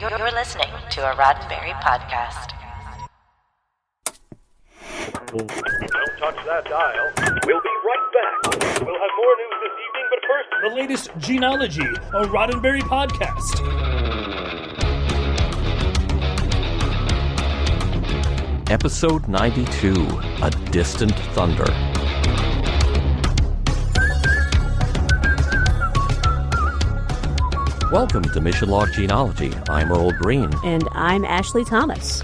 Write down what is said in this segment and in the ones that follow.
You're listening to a Roddenberry Podcast. Don't touch that dial. We'll be right back. We'll have more news this evening, but first... The latest Gene-ology, a Roddenberry Podcast. Episode 92, A Distant Thunder. Welcome to Mission Log Gene-ology. I'm Earl Green. And I'm Ashley Thomas.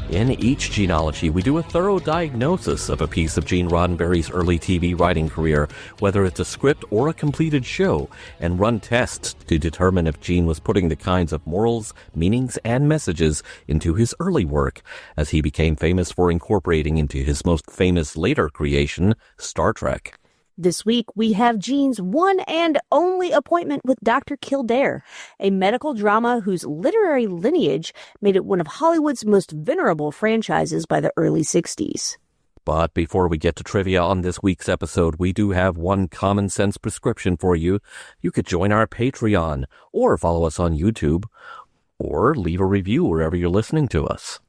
In each Gene-ology, we do a thorough diagnosis of a piece of Gene Roddenberry's early TV writing career, whether it's a script or a completed show, and run tests to determine if Gene was putting the kinds of morals, meanings, and messages into his early work, as he became famous for incorporating into his most famous later creation, Star Trek. This week, we have Gene's one and only appointment with Dr. Kildare, a medical drama whose literary lineage made it one of Hollywood's most venerable franchises by the early 60s. But before we get to trivia on this week's episode, we do have one common sense prescription for you. You could join our Patreon, or follow us on YouTube, or leave a review wherever you're listening to us.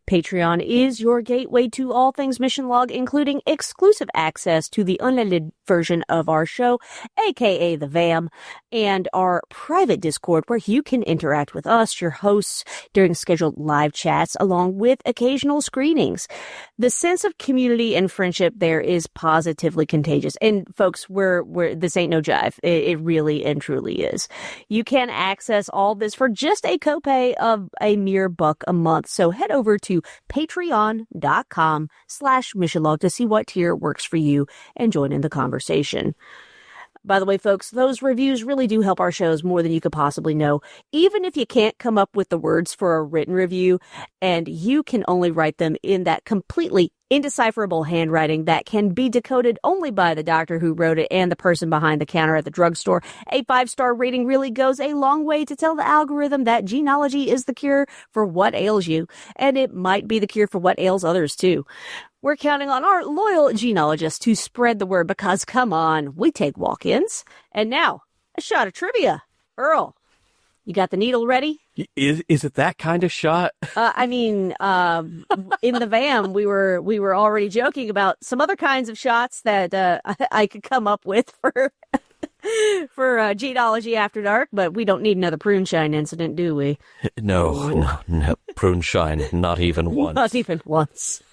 Patreon is your gateway to all things Mission Log, including exclusive access to the unedited version of our show, aka the VAM, and our private Discord where you can interact with us, your hosts, during scheduled live chats, along with occasional screenings. The sense of community and friendship there is positively contagious. And folks, this ain't no jive. It really and truly is. You can access all this for just a copay of a mere $1 a month. So head over to patreon.com/missionlog to see what tier works for you and join in the conversation. By the way, folks, those reviews really do help our shows more than you could possibly know. Even if you can't come up with the words for a written review, and you can only write them in that completely indecipherable handwriting that can be decoded only by the doctor who wrote it and the person behind the counter at the drugstore, a 5-star rating really goes a long way to tell the algorithm that Gene-ology is the cure for what ails you, and it might be the cure for what ails others too. We're counting on our loyal genealogists to spread the word because, come on, we take walk-ins. And now, a shot of trivia. Earl, you got the needle ready? Is it that kind of shot? In the van, we were already joking about some other kinds of shots that I could come up with for Gene-ology After Dark, but we don't need another prune shine incident, do we? No, prune shine, not even once. Not even once.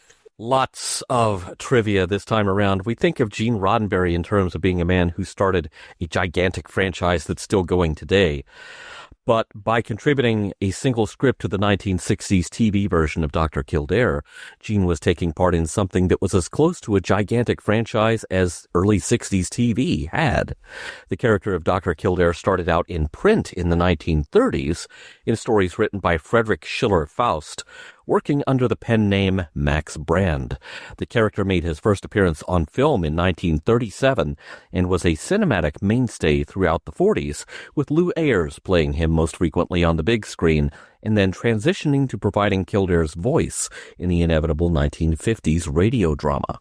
Lots of trivia this time around. We think of Gene Roddenberry in terms of being a man who started a gigantic franchise that's still going today. But by contributing a single script to the 1960s TV version of Dr. Kildare, Gene was taking part in something that was as close to a gigantic franchise as early 60s TV had. The character of Dr. Kildare started out in print in the 1930s in stories written by Friedrich Schiller Faust, working under the pen name Max Brand. The character made his first appearance on film in 1937 and was a cinematic mainstay throughout the 40s, with Lou Ayres playing him most frequently on the big screen, and then transitioning to providing Kildare's voice in the inevitable 1950s radio drama.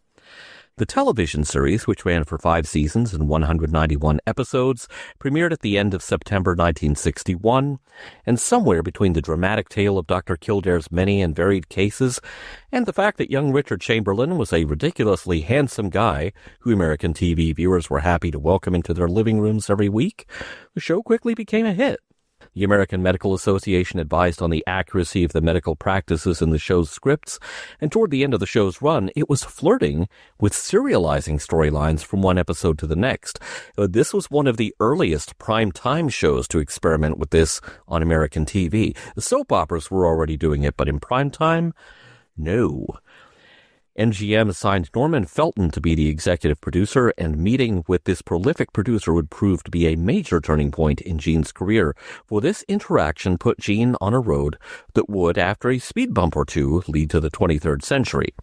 The television series, which ran for 5 seasons and 191 episodes, premiered at the end of September 1961, and somewhere between the dramatic tale of Dr. Kildare's many and varied cases and the fact that young Richard Chamberlain was a ridiculously handsome guy who American TV viewers were happy to welcome into their living rooms every week, the show quickly became a hit. The American Medical Association advised on the accuracy of the medical practices in the show's scripts, and toward the end of the show's run, it was flirting with serializing storylines from one episode to the next. This was one of the earliest prime-time shows to experiment with this on American TV. The soap operas were already doing it, but in prime time, no. MGM assigned Norman Felton to be the executive producer, and meeting with this prolific producer would prove to be a major turning point in Gene's career, for this interaction put Gene on a road that would, after a speed bump or two, lead to the 23rd century.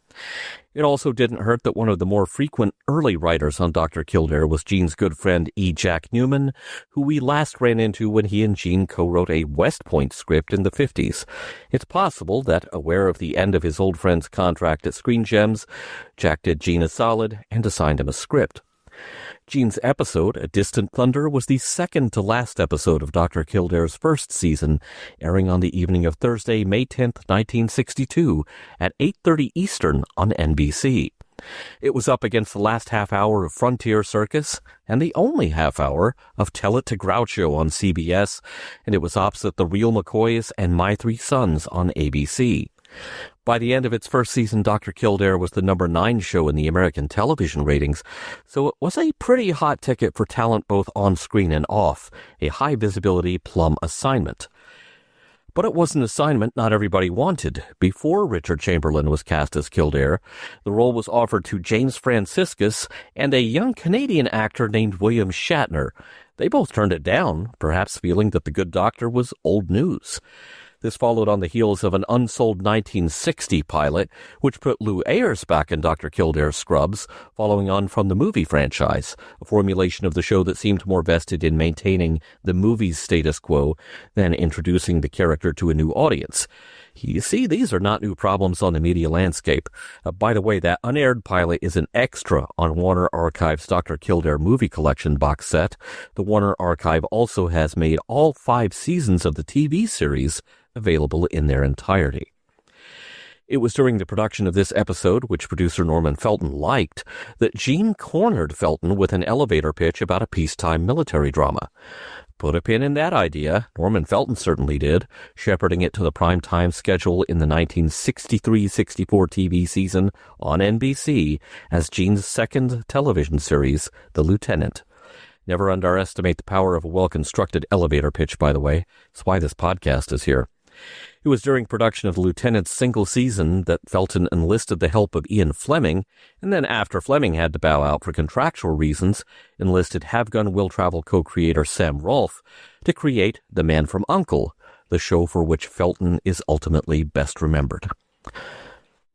It also didn't hurt that one of the more frequent early writers on Dr. Kildare was Gene's good friend E. Jack Newman, who we last ran into when he and Gene co-wrote a West Point script in the 50s. It's possible that, aware of the end of his old friend's contract at Screen Gems, Jack did Gene a solid and assigned him a script. Gene's episode, A Distant Thunder, was the second to last episode of Dr. Kildare's first season, airing on the evening of Thursday, May 10th, 1962, at 8:30 Eastern on NBC. It was up against the last half hour of Frontier Circus and the only half hour of Tell It to Groucho on CBS, and it was opposite The Real McCoys and My Three Sons on ABC. By the end of its first season, Dr. Kildare was the number 9 show in the American television ratings, so it was a pretty hot ticket for talent both on screen and off, a high-visibility plum assignment. But it was an assignment not everybody wanted. Before Richard Chamberlain was cast as Kildare, the role was offered to James Franciscus and a young Canadian actor named William Shatner. They both turned it down, perhaps feeling that The Good Doctor was old news. This followed on the heels of an unsold 1960 pilot, which put Lou Ayres back in Dr. Kildare's scrubs, following on from the movie franchise, a formulation of the show that seemed more vested in maintaining the movie's status quo than introducing the character to a new audience. You see, these are not new problems on the media landscape. By the way, that unaired pilot is an extra on Warner Archive's Dr. Kildare movie collection box set. The Warner Archive also has made all 5 seasons of the TV series available in their entirety. It was during the production of this episode, which producer Norman Felton liked, that Gene cornered Felton with an elevator pitch about a peacetime military drama. Put a pin in that idea. Norman Felton certainly did, shepherding it to the prime-time schedule in the 1963-64 TV season on NBC as Gene's second television series, The Lieutenant. Never underestimate the power of a well-constructed elevator pitch, by the way. That's why this podcast is here. It was during production of The Lieutenant's single season that Felton enlisted the help of Ian Fleming, and then after Fleming had to bow out for contractual reasons, enlisted Have Gun Will Travel co-creator Sam Rolfe to create The Man from U.N.C.L.E., the show for which Felton is ultimately best remembered.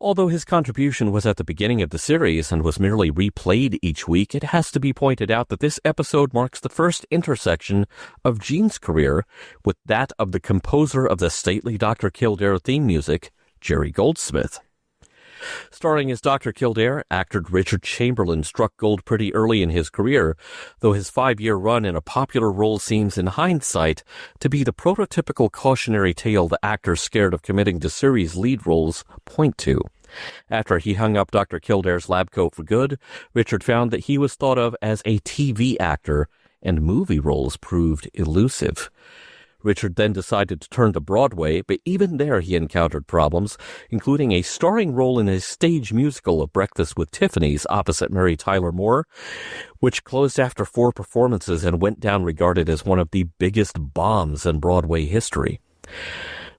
Although his contribution was at the beginning of the series and was merely replayed each week, it has to be pointed out that this episode marks the first intersection of Gene's career with that of the composer of the stately Dr. Kildare theme music, Jerry Goldsmith. Starring as Dr. Kildare, actor Richard Chamberlain struck gold pretty early in his career, though his 5-year run in a popular role seems, in hindsight, to be the prototypical cautionary tale the actors scared of committing to series lead roles point to. After he hung up Dr. Kildare's lab coat for good, Richard found that he was thought of as a TV actor, and movie roles proved elusive. Richard then decided to turn to Broadway, but even there he encountered problems, including a starring role in a stage musical of Breakfast with Tiffany's opposite Mary Tyler Moore, which closed after 4 performances and went down regarded as one of the biggest bombs in Broadway history.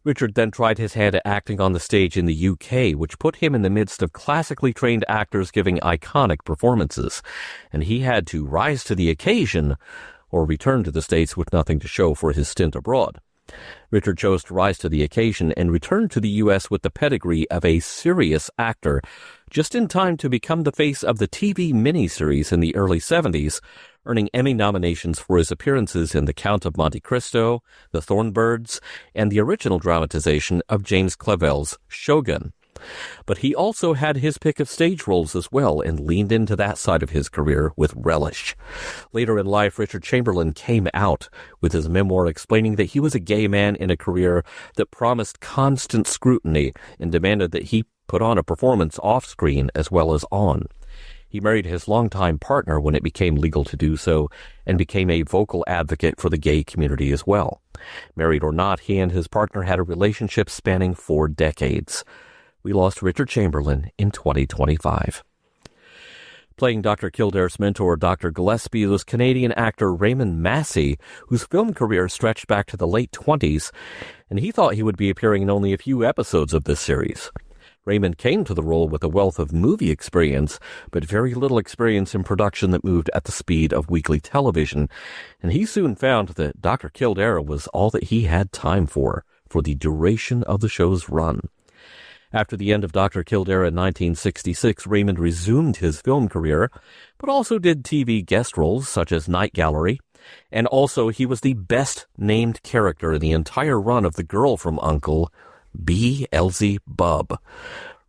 Richard then tried his hand at acting on the stage in the UK, which put him in the midst of classically trained actors giving iconic performances, and he had to rise to the occasion or return to the States with nothing to show for his stint abroad. Richard chose to rise to the occasion and returned to the U.S. with the pedigree of a serious actor, just in time to become the face of the TV miniseries in the early 70s, earning Emmy nominations for his appearances in The Count of Monte Cristo, The Thornbirds, and the original dramatization of James Clavell's Shogun. But he also had his pick of stage roles as well and leaned into that side of his career with relish. Later in life, Richard Chamberlain came out with his memoir explaining that he was a gay man in a career that promised constant scrutiny and demanded that he put on a performance off-screen as well as on. He married his longtime partner when it became legal to do so and became a vocal advocate for the gay community as well. Married or not, he and his partner had a relationship spanning 4 decades. We lost Richard Chamberlain in 2025. Playing Dr. Kildare's mentor, Dr. Gillespie, was Canadian actor Raymond Massey, whose film career stretched back to the late 20s, and he thought he would be appearing in only a few episodes of this series. Raymond came to the role with a wealth of movie experience, but very little experience in production that moved at the speed of weekly television, and he soon found that Dr. Kildare was all that he had time for the duration of the show's run. After the end of Dr. Kildare in 1966, Raymond resumed his film career, but also did TV guest roles such as Night Gallery, and also he was the best-named character in the entire run of The Girl from U.N.C.L.E., B. Elsie Bubb.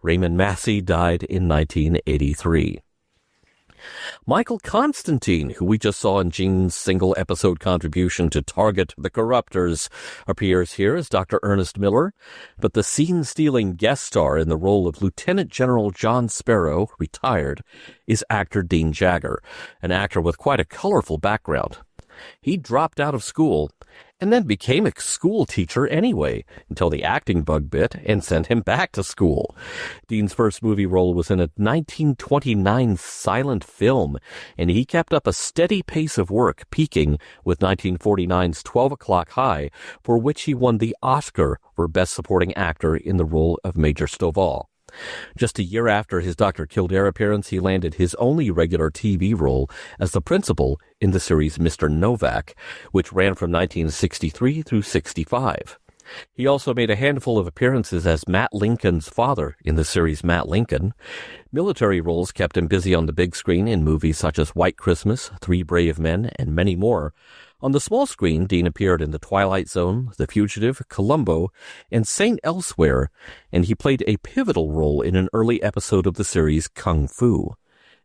Raymond Massey died in 1983. Michael Constantine, who we just saw in Gene's single-episode contribution to Target the Corruptors, appears here as Dr. Ernest Miller, but the scene-stealing guest star in the role of Lieutenant General John Sparrow, retired, is actor Dean Jagger, an actor with quite a colorful background. He dropped out of school and then became a school teacher anyway, until the acting bug bit and sent him back to school. Dean's first movie role was in a 1929 silent film, and he kept up a steady pace of work, peaking with 1949's 12 O'Clock High, for which he won the Oscar for Best Supporting Actor in the role of Major Stovall. Just a year after his Dr. Kildare appearance, he landed his only regular TV role as the principal in the series Mr. Novak, which ran from 1963 through 65. He also made a handful of appearances as Matt Lincoln's father in the series Matt Lincoln. Military roles kept him busy on the big screen in movies such as White Christmas, Three Brave Men, and many more. On the small screen, Dean appeared in The Twilight Zone, The Fugitive, Columbo, and Saint Elsewhere, and he played a pivotal role in an early episode of the series Kung Fu.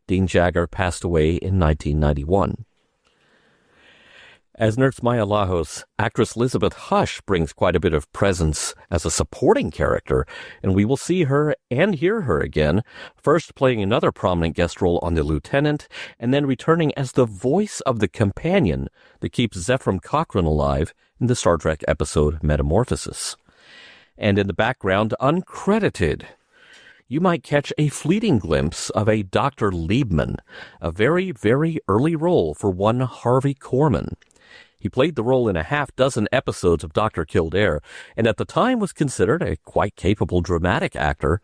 Dean Jagger passed away in 1991. As Nurse Maya Lajos, actress Elizabeth Hush brings quite a bit of presence as a supporting character, and we will see her and hear her again, first playing another prominent guest role on The Lieutenant, and then returning as the voice of the companion that keeps Zephram Cochrane alive in the Star Trek episode Metamorphosis. And in the background, uncredited, you might catch a fleeting glimpse of a Dr. Liebman, a very, very early role for one Harvey Korman. He played the role in a half-dozen episodes of Dr. Kildare, and at the time was considered a quite capable dramatic actor,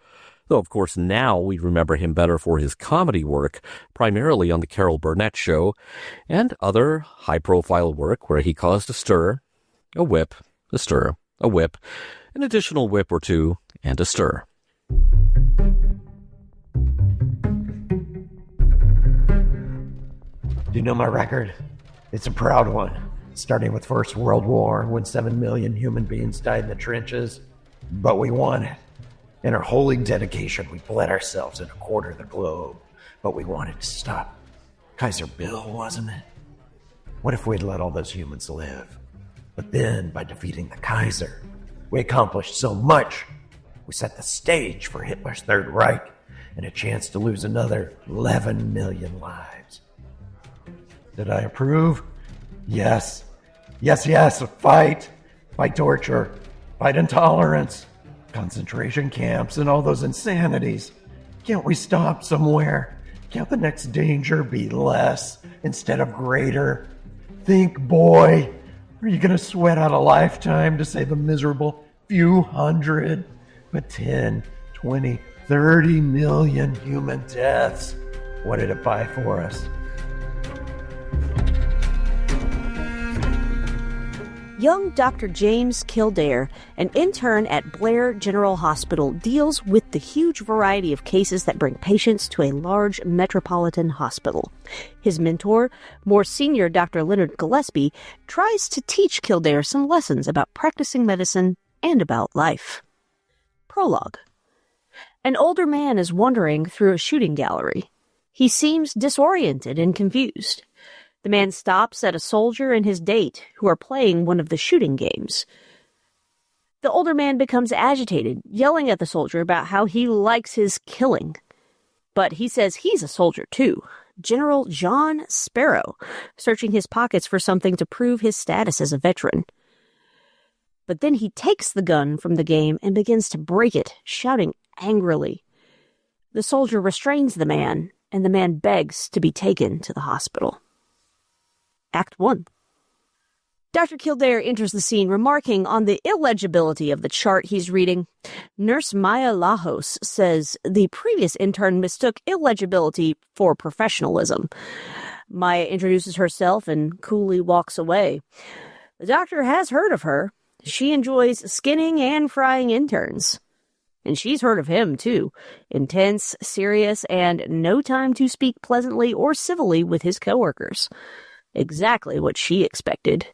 though of course now we remember him better for his comedy work, primarily on The Carol Burnett Show, and other high-profile work where he caused a stir, a whip, a stir, a whip, an additional whip or two, and a stir. Do you know my record? It's a proud one. Starting with First World War, when 7 million human beings died in the trenches. But we won it. In our holy dedication, we bled ourselves in a quarter of the globe. But we wanted to stop Kaiser Bill, wasn't it? What if we'd let all those humans live? But then, by defeating the Kaiser, we accomplished so much. We set the stage for Hitler's Third Reich and a chance to lose another 11 million lives. Did I approve? Yes. Yes. Fight torture. Fight intolerance. Concentration camps and all those insanities. Can't we stop somewhere? Can't the next danger be less instead of greater? Think, boy. Are you going to sweat out a lifetime to save a miserable few hundred, but 10, 20, 30 million human deaths? What did it buy for us? Young Dr. James Kildare, an intern at Blair General Hospital, deals with the huge variety of cases that bring patients to a large metropolitan hospital. His mentor, more senior Dr. Leonard Gillespie, tries to teach Kildare some lessons about practicing medicine and about life. Prologue. An older man is wandering through a shooting gallery. He seems disoriented and confused. The man stops at a soldier and his date, who are playing one of the shooting games. The older man becomes agitated, yelling at the soldier about how he likes his killing. But he says he's a soldier too, General John Sparrow, searching his pockets for something to prove his status as a veteran. But then he takes the gun from the game and begins to break it, shouting angrily. The soldier restrains the man, and the man begs to be taken to the hospital. Act 1. Dr. Kildare enters the scene, remarking on the illegibility of the chart he's reading. Nurse Maya Lajos says the previous intern mistook illegibility for professionalism. Maya introduces herself and coolly walks away. The doctor has heard of her. She enjoys skinning and frying interns. And she's heard of him, too. Intense, serious, and no time to speak pleasantly or civilly with his coworkers. Exactly what she expected.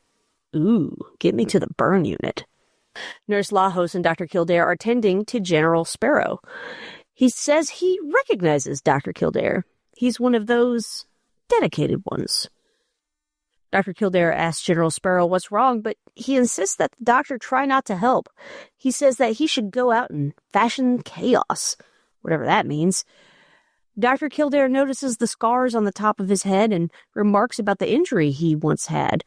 Ooh, get me to the burn unit. Nurse Lajos and Dr. Kildare are tending to General Sparrow. He says he recognizes Dr. Kildare. He's one of those dedicated ones. Dr. Kildare asks General Sparrow what's wrong, but he insists that the doctor try not to help. He says that he should go out and fashion chaos, whatever that means. Dr. Kildare notices the scars on the top of his head and remarks about the injury he once had.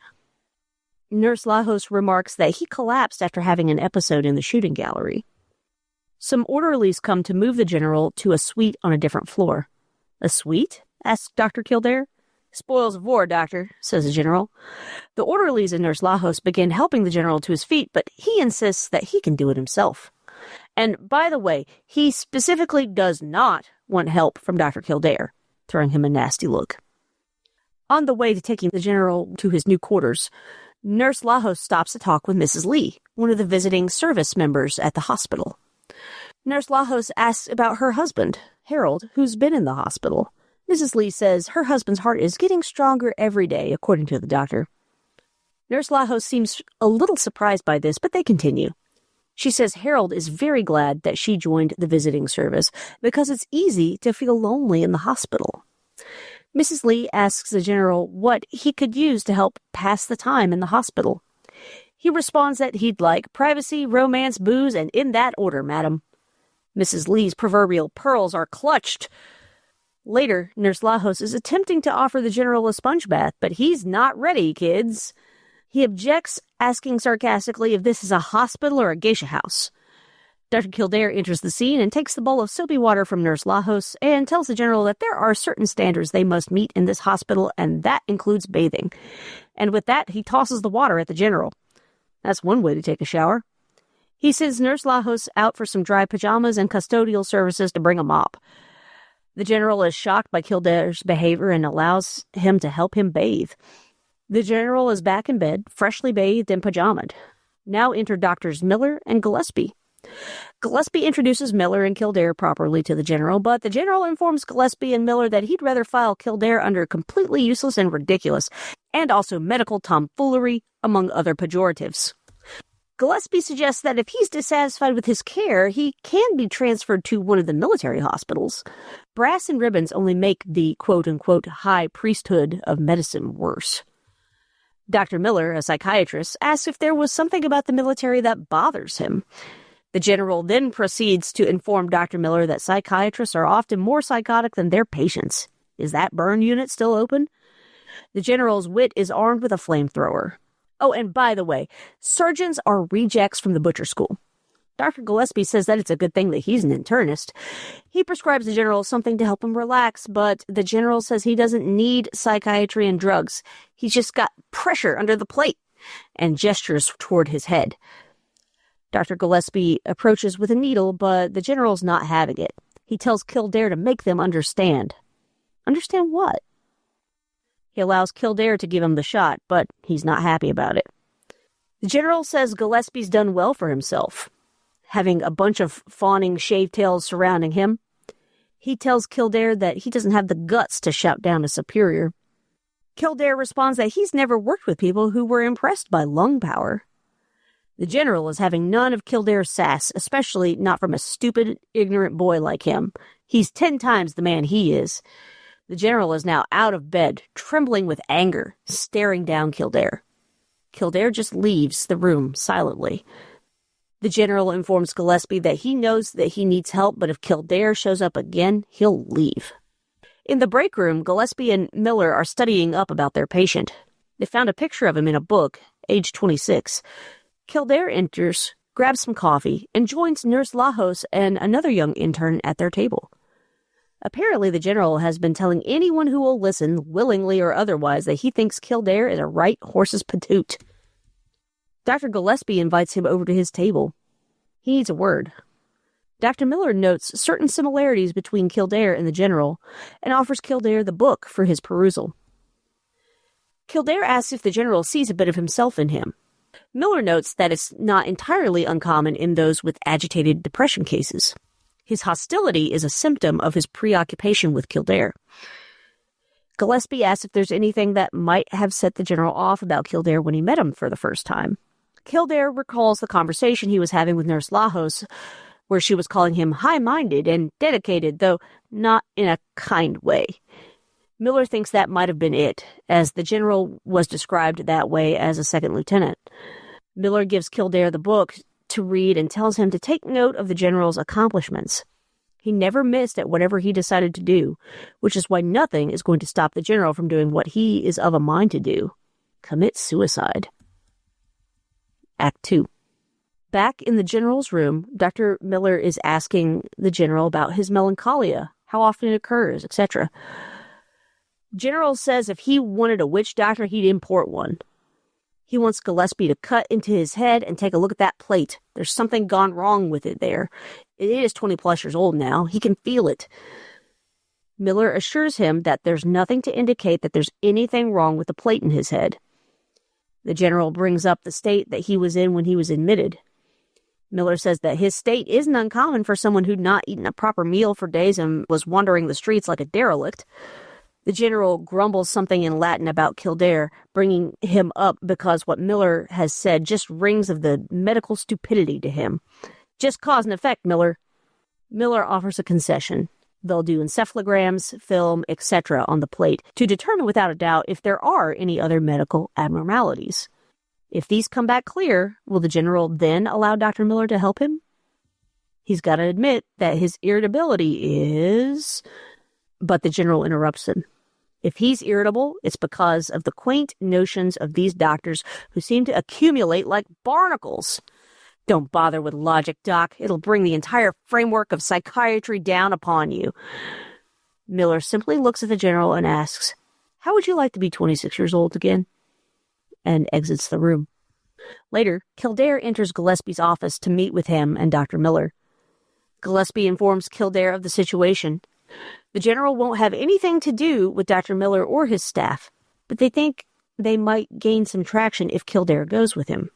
Nurse Lajos remarks that he collapsed after having an episode in the shooting gallery. Some orderlies come to move the general to a suite on a different floor. A suite? Asks Dr. Kildare. Spoils of war, doctor, says the general. The orderlies and Nurse Lajos begin helping the general to his feet, but he insists that he can do it himself. And, by the way, he specifically does not want help from Dr. Kildare, throwing him a nasty look. On the way to taking the general to his new quarters, Nurse Lajos stops to talk with Mrs. Lee, one of the visiting service members at the hospital. Nurse Lajos asks about her husband, Harold, who's been in the hospital. Mrs. Lee says her husband's heart is getting stronger every day, according to the doctor. Nurse Lajos seems a little surprised by this, but they continue. She says Harold is very glad that she joined the visiting service because it's easy to feel lonely in the hospital. Mrs. Lee asks the general what he could use to help pass the time in the hospital. He responds that he'd like privacy, romance, booze, and in that order, madam. Mrs. Lee's proverbial pearls are clutched. Later, Nurse Lajos is attempting to offer the general a sponge bath, but he's not ready, kids. He objects, asking sarcastically if this is a hospital or a geisha house. Dr. Kildare enters the scene and takes the bowl of soapy water from Nurse Lajos and tells the general that there are certain standards they must meet in this hospital, and that includes bathing. And with that, he tosses the water at the general. That's one way to take a shower. He sends Nurse Lajos out for some dry pajamas and custodial services to bring a mop. The general is shocked by Kildare's behavior and allows him to help him bathe. The general is back in bed, freshly bathed and pajamaed. Now enter Doctors Miller and Gillespie. Gillespie introduces Miller and Kildare properly to the general, but the general informs Gillespie and Miller that he'd rather file Kildare under completely useless and ridiculous, and also medical tomfoolery, among other pejoratives. Gillespie suggests that if he's dissatisfied with his care, he can be transferred to one of the military hospitals. Brass and ribbons only make the quote-unquote high priesthood of medicine worse. Dr. Miller, a psychiatrist, asks if there was something about the military that bothers him. The general then proceeds to inform Dr. Miller that psychiatrists are often more psychotic than their patients. Is that burn unit still open? The general's wit is armed with a flamethrower. Oh, and by the way, surgeons are rejects from the butcher school. Dr. Gillespie says that it's a good thing that he's an internist. He prescribes the general something to help him relax, but the general says he doesn't need psychiatry and drugs. He's just got pressure under the plate, and gestures toward his head. Dr. Gillespie approaches with a needle, but the general's not having it. He tells Kildare to make them understand. Understand what? He allows Kildare to give him the shot, but he's not happy about it. The general says Gillespie's done well for himself, having a bunch of fawning shavetails surrounding him. He tells Kildare that he doesn't have the guts to shout down a superior. Kildare responds that he's never worked with people who were impressed by lung power. The general is having none of Kildare's sass, especially not from a stupid, ignorant boy like him. He's 10 times the man he is. The general is now out of bed, trembling with anger, staring down Kildare. Kildare just leaves the room silently. The general informs Gillespie that he knows that he needs help, but if Kildare shows up again, he'll leave. In the break room, Gillespie and Miller are studying up about their patient. They found a picture of him in a book, age 26. Kildare enters, grabs some coffee, and joins Nurse Lajos and another young intern at their table. Apparently, the general has been telling anyone who will listen, willingly or otherwise, that he thinks Kildare is a right horse's patoot. Dr. Gillespie invites him over to his table. He needs a word. Dr. Miller notes certain similarities between Kildare and the general, and offers Kildare the book for his perusal. Kildare asks if the general sees a bit of himself in him. Miller notes that it's not entirely uncommon in those with agitated depression cases. His hostility is a symptom of his preoccupation with Kildare. Gillespie asks if there's anything that might have set the general off about Kildare when he met him for the first time. Kildare recalls the conversation he was having with Nurse Lajos where she was calling him high-minded and dedicated, though not in a kind way. Miller thinks that might have been it, as the general was described that way as a second lieutenant. Miller gives Kildare the book to read and tells him to take note of the general's accomplishments. He never missed at whatever he decided to do, which is why nothing is going to stop the general from doing what he is of a mind to do: commit suicide. Act 2. Back in the general's room, Dr. Miller is asking the general about his melancholia, how often it occurs, etc. General says if he wanted a witch doctor, he'd import one. He wants Gillespie to cut into his head and take a look at that plate. There's something gone wrong with it there. It is 20-plus years old now. He can feel it. Miller assures him that there's nothing to indicate that there's anything wrong with the plate in his head. The general brings up the state that he was in when he was admitted. Miller says that his state isn't uncommon for someone who'd not eaten a proper meal for days and was wandering the streets like a derelict. The general grumbles something in Latin about Kildare, bringing him up because what Miller has said just rings of the medical stupidity to him. Just cause and effect, Miller. Miller offers a concession. They'll do encephalograms, film, etc. on the plate to determine without a doubt if there are any other medical abnormalities. If these come back clear, will the general then allow Dr. Miller to help him? He's got to admit that his irritability is... But the general interrupts him. If he's irritable, it's because of the quaint notions of these doctors who seem to accumulate like barnacles. Don't bother with logic, Doc. It'll bring the entire framework of psychiatry down upon you. Miller simply looks at the general and asks, "How would you like to be 26 years old again?" and exits the room. Later, Kildare enters Gillespie's office to meet with him and Dr. Miller. Gillespie informs Kildare of the situation. The general won't have anything to do with Dr. Miller or his staff, but they think they might gain some traction if Kildare goes with him.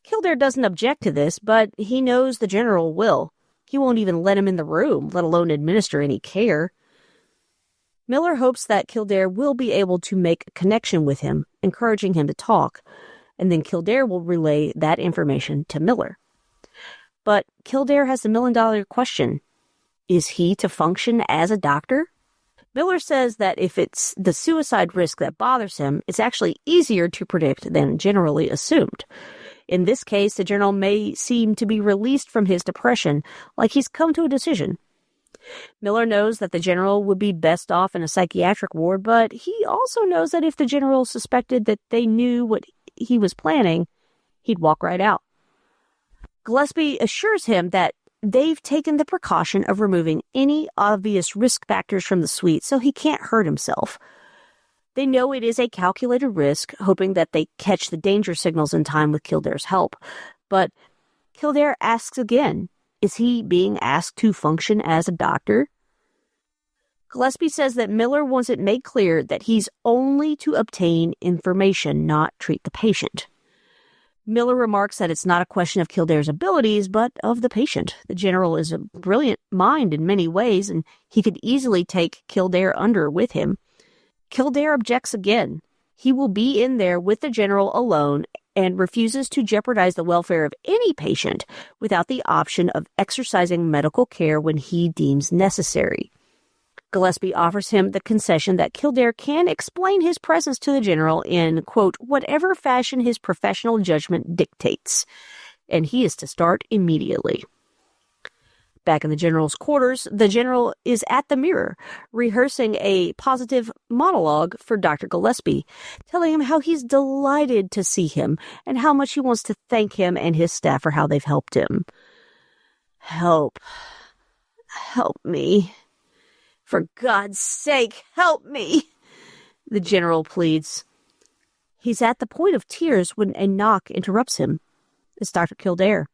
Kildare doesn't object to this, but he knows the general will. He won't even let him in the room, let alone administer any care. Miller hopes that Kildare will be able to make a connection with him, encouraging him to talk, and then Kildare will relay that information to Miller. But Kildare has the million-dollar question. Is he to function as a doctor? Miller says that if it's the suicide risk that bothers him, it's actually easier to predict than generally assumed. In this case, the general may seem to be released from his depression, like he's come to a decision. Miller knows that the general would be best off in a psychiatric ward, but he also knows that if the general suspected that they knew what he was planning, he'd walk right out. Gillespie assures him that they've taken the precaution of removing any obvious risk factors from the suite so he can't hurt himself. They know it is a calculated risk, hoping that they catch the danger signals in time with Kildare's help. But Kildare asks again, is he being asked to function as a doctor? Gillespie says that Miller wants it made clear that he's only to obtain information, not treat the patient. Miller remarks that it's not a question of Kildare's abilities, but of the patient. The general is a brilliant mind in many ways, and he could easily take Kildare under with him. Kildare objects again. He will be in there with the general alone and refuses to jeopardize the welfare of any patient without the option of exercising medical care when he deems necessary. Gillespie offers him the concession that Kildare can explain his presence to the general in, quote, whatever fashion his professional judgment dictates, and he is to start immediately. Back in the general's quarters, the general is at the mirror, rehearsing a positive monologue for Dr. Gillespie, telling him how he's delighted to see him and how much he wants to thank him and his staff for how they've helped him. Help me. For God's sake, help me, the general pleads. He's at the point of tears when a knock interrupts him. It's Dr. Kildare.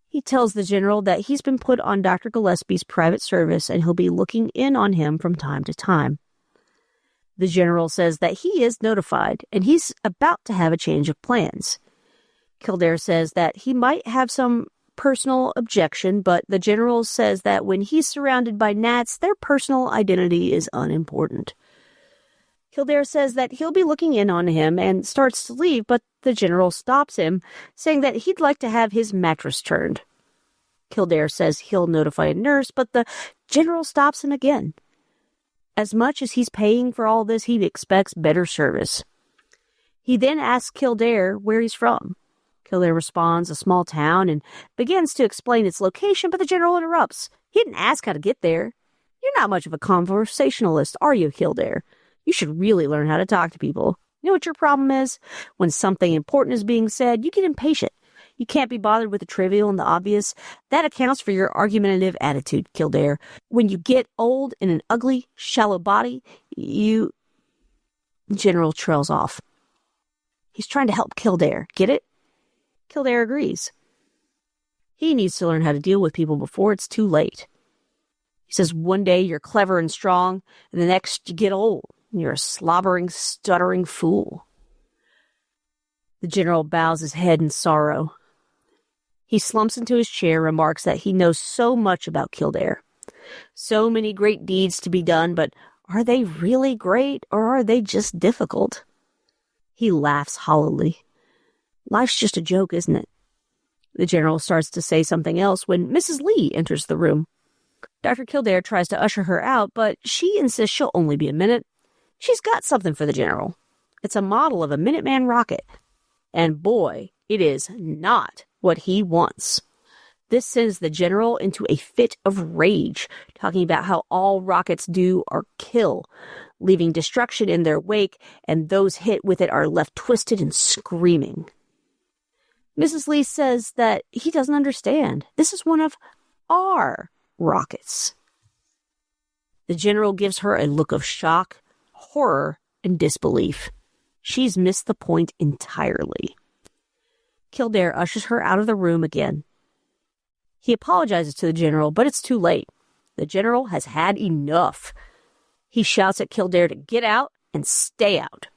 He tells the general that he's been put on Dr. Gillespie's private service and he'll be looking in on him from time to time. The general says that he is notified and he's about to have a change of plans. Kildare says that he might have some personal objection, but the general says that when he's surrounded by gnats, their personal identity is unimportant. Kildare says that he'll be looking in on him and starts to leave, but the general stops him, saying that he'd like to have his mattress turned. Kildare says he'll notify a nurse, but the general stops him again. As much as he's paying for all this, he expects better service. He then asks Kildare where he's from. Kildare responds, a small town, and begins to explain its location, but the general interrupts. He didn't ask how to get there. You're not much of a conversationalist, are you, Kildare? You should really learn how to talk to people. You know what your problem is? When something important is being said, you get impatient. You can't be bothered with the trivial and the obvious. That accounts for your argumentative attitude, Kildare. When you get old in an ugly, shallow body, The general trails off. He's trying to help Kildare. Get it? Kildare agrees. He needs to learn how to deal with people before it's too late. He says one day you're clever and strong, and the next you get old, and you're a slobbering, stuttering fool. The general bows his head in sorrow. He slumps into his chair, remarks that he knows so much about Kildare. So many great deeds to be done, but are they really great, or are they just difficult? He laughs hollowly. Life's just a joke, isn't it? The general starts to say something else when Mrs. Lee enters the room. Dr. Kildare tries to usher her out, but she insists she'll only be a minute. She's got something for the general. It's a model of a Minuteman rocket. And boy, it is not what he wants. This sends the general into a fit of rage, talking about how all rockets do are kill, leaving destruction in their wake, and those hit with it are left twisted and screaming. Mrs. Lee says that he doesn't understand. This is one of our rockets. The general gives her a look of shock, horror, and disbelief. She's missed the point entirely. Kildare ushers her out of the room again. He apologizes to the general, but it's too late. The general has had enough. He shouts at Kildare to get out and stay out.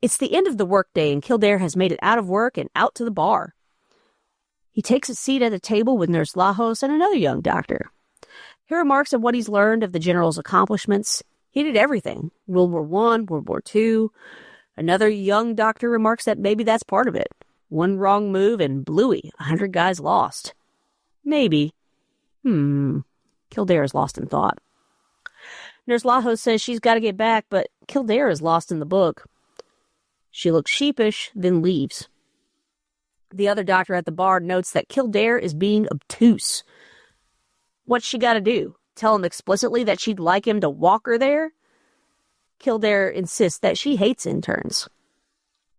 It's the end of the workday, and Kildare has made it out of work and out to the bar. He takes a seat at a table with Nurse Lajos and another young doctor. He remarks on what he's learned of the general's accomplishments. He did everything. World War I, World War II. Another young doctor remarks that maybe that's part of it. One wrong move and bluey, 100 guys lost. Maybe. Kildare is lost in thought. Nurse Lajos says she's got to get back, but Kildare is lost in the book. She looks sheepish, then leaves. The other doctor at the bar notes that Kildare is being obtuse. What's she got to do? Tell him explicitly that she'd like him to walk her there? Kildare insists that she hates interns.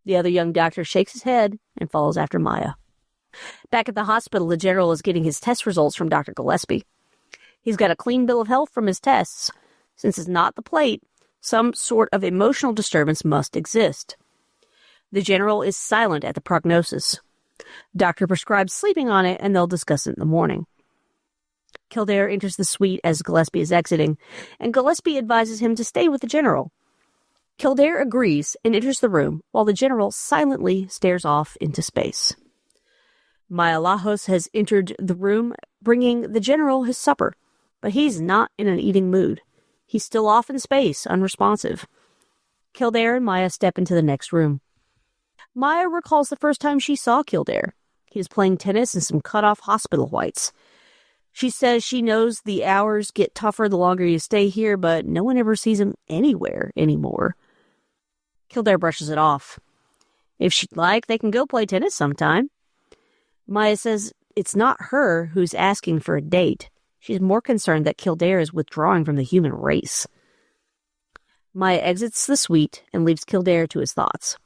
The other young doctor shakes his head and follows after Maya. Back at the hospital, the general is getting his test results from Dr. Gillespie. He's got a clean bill of health from his tests. Since it's not the plate, some sort of emotional disturbance must exist. The general is silent at the prognosis. Doctor prescribes sleeping on it, and they'll discuss it in the morning. Kildare enters the suite as Gillespie is exiting, and Gillespie advises him to stay with the general. Kildare agrees and enters the room, while the general silently stares off into space. Maya Lajos has entered the room, bringing the general his supper, but he's not in an eating mood. He's still off in space, unresponsive. Kildare and Maya step into the next room. Maya recalls the first time she saw Kildare. He was playing tennis in some cut-off hospital whites. She says she knows the hours get tougher the longer you stay here, but no one ever sees him anywhere anymore. Kildare brushes it off. If she'd like, they can go play tennis sometime. Maya says it's not her who's asking for a date. She's more concerned that Kildare is withdrawing from the human race. Maya exits the suite and leaves Kildare to his thoughts.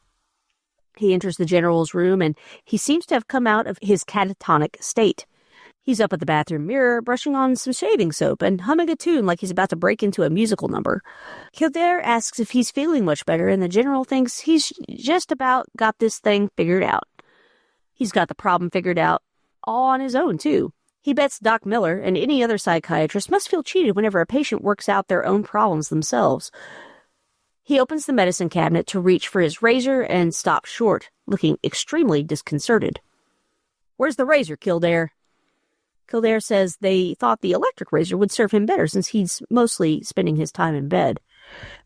He enters the general's room, and he seems to have come out of his catatonic state. He's up at the bathroom mirror, brushing on some shaving soap and humming a tune like he's about to break into a musical number. Kildare asks if he's feeling much better, and the general thinks he's just about got this thing figured out. He's got the problem figured out all on his own, too. He bets Doc Miller and any other psychiatrist must feel cheated whenever a patient works out their own problems themselves. He opens the medicine cabinet to reach for his razor and stops short, looking extremely disconcerted. "Where's the razor, Kildare?" Kildare says they thought the electric razor would serve him better since he's mostly spending his time in bed.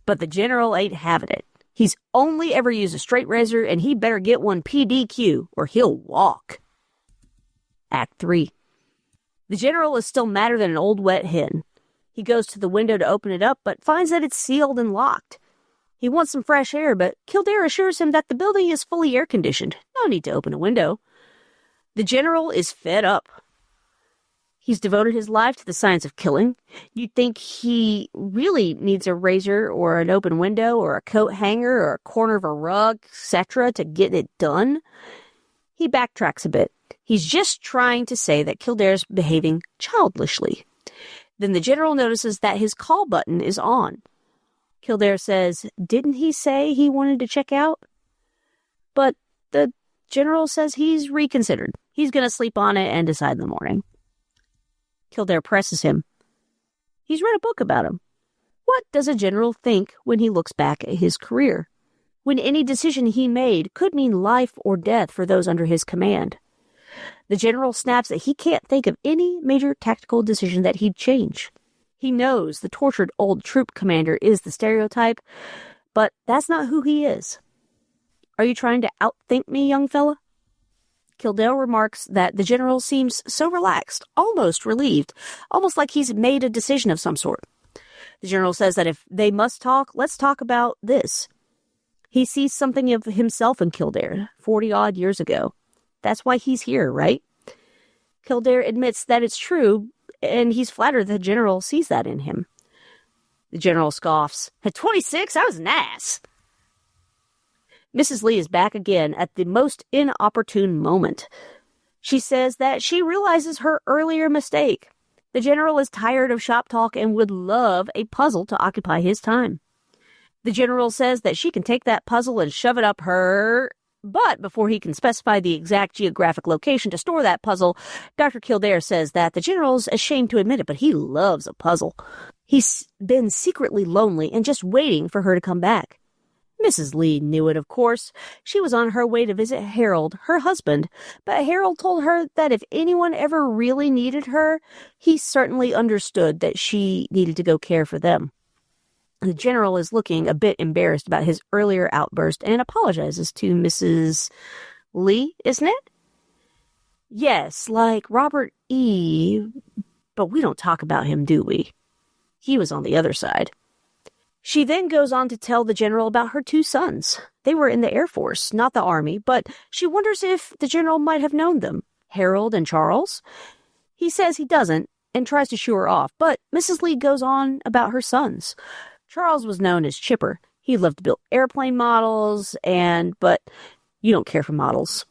But the general ain't having it. He's only ever used a straight razor, and he better get one PDQ or he'll walk. Act 3. The general is still madder than an old wet hen. He goes to the window to open it up, but finds that it's sealed and locked. He wants some fresh air, but Kildare assures him that the building is fully air-conditioned. No need to open a window. The general is fed up. He's devoted his life to the science of killing. You'd think he really needs a razor or an open window or a coat hanger or a corner of a rug, etc. to get it done. He backtracks a bit. He's just trying to say that Kildare's behaving childishly. Then the general notices that his call button is on. Kildare says, "Didn't he say he wanted to check out?" But the general says he's reconsidered. He's going to sleep on it and decide in the morning. Kildare presses him. He's read a book about him. What does a general think when he looks back at his career? When any decision he made could mean life or death for those under his command? The general snaps that he can't think of any major tactical decision that he'd change. He knows the tortured old troop commander is the stereotype, but that's not who he is. "Are you trying to outthink me, young fella?" Kildare remarks that the general seems so relaxed, almost relieved, almost like he's made a decision of some sort. The general says that if they must talk, let's talk about this. He sees something of himself in Kildare 40-odd years ago. That's why he's here, right? Kildare admits that it's true, and he's flattered the general sees that in him. The general scoffs. "At 26, I was an ass." Mrs. Lee is back again at the most inopportune moment. She says that she realizes her earlier mistake. The general is tired of shop talk and would love a puzzle to occupy his time. The general says that she can take that puzzle and shove it up her... But before he can specify the exact geographic location to store that puzzle, Dr. Kildare says that the general's ashamed to admit it, but he loves a puzzle. He's been secretly lonely and just waiting for her to come back. Mrs. Lee knew it, of course. She was on her way to visit Harold, her husband, but Harold told her that if anyone ever really needed her, he certainly understood that she needed to go care for them. The general is looking a bit embarrassed about his earlier outburst and apologizes to Mrs. Lee, isn't it? Yes, like Robert E., but we don't talk about him, do we? He was on the other side. She then goes on to tell the general about her two sons. They were in the Air Force, not the Army, but she wonders if the general might have known them, Harold and Charles. He says he doesn't and tries to shoo her off, but Mrs. Lee goes on about her sons. Charles was known as Chipper. He loved to build airplane models, but you don't care for models.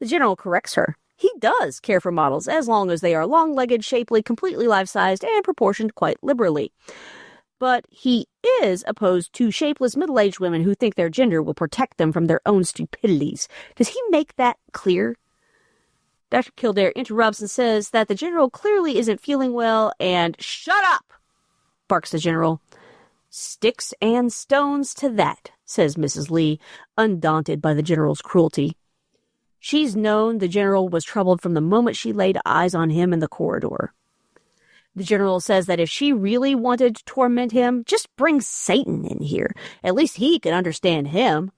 The general corrects her. He does care for models, as long as they are long-legged, shapely, completely life-sized, and proportioned quite liberally. But he is opposed to shapeless middle-aged women who think their gender will protect them from their own stupidities. Does he make that clear? Dr. Kildare interrupts and says that the general clearly isn't feeling well, and "Shut up!" barks the general. "Sticks and stones to that," says Mrs. Lee, undaunted by the general's cruelty. She's known the general was troubled from the moment she laid eyes on him in the corridor. The general says that if she really wanted to torment him, just bring Satan in here. At least he can understand him.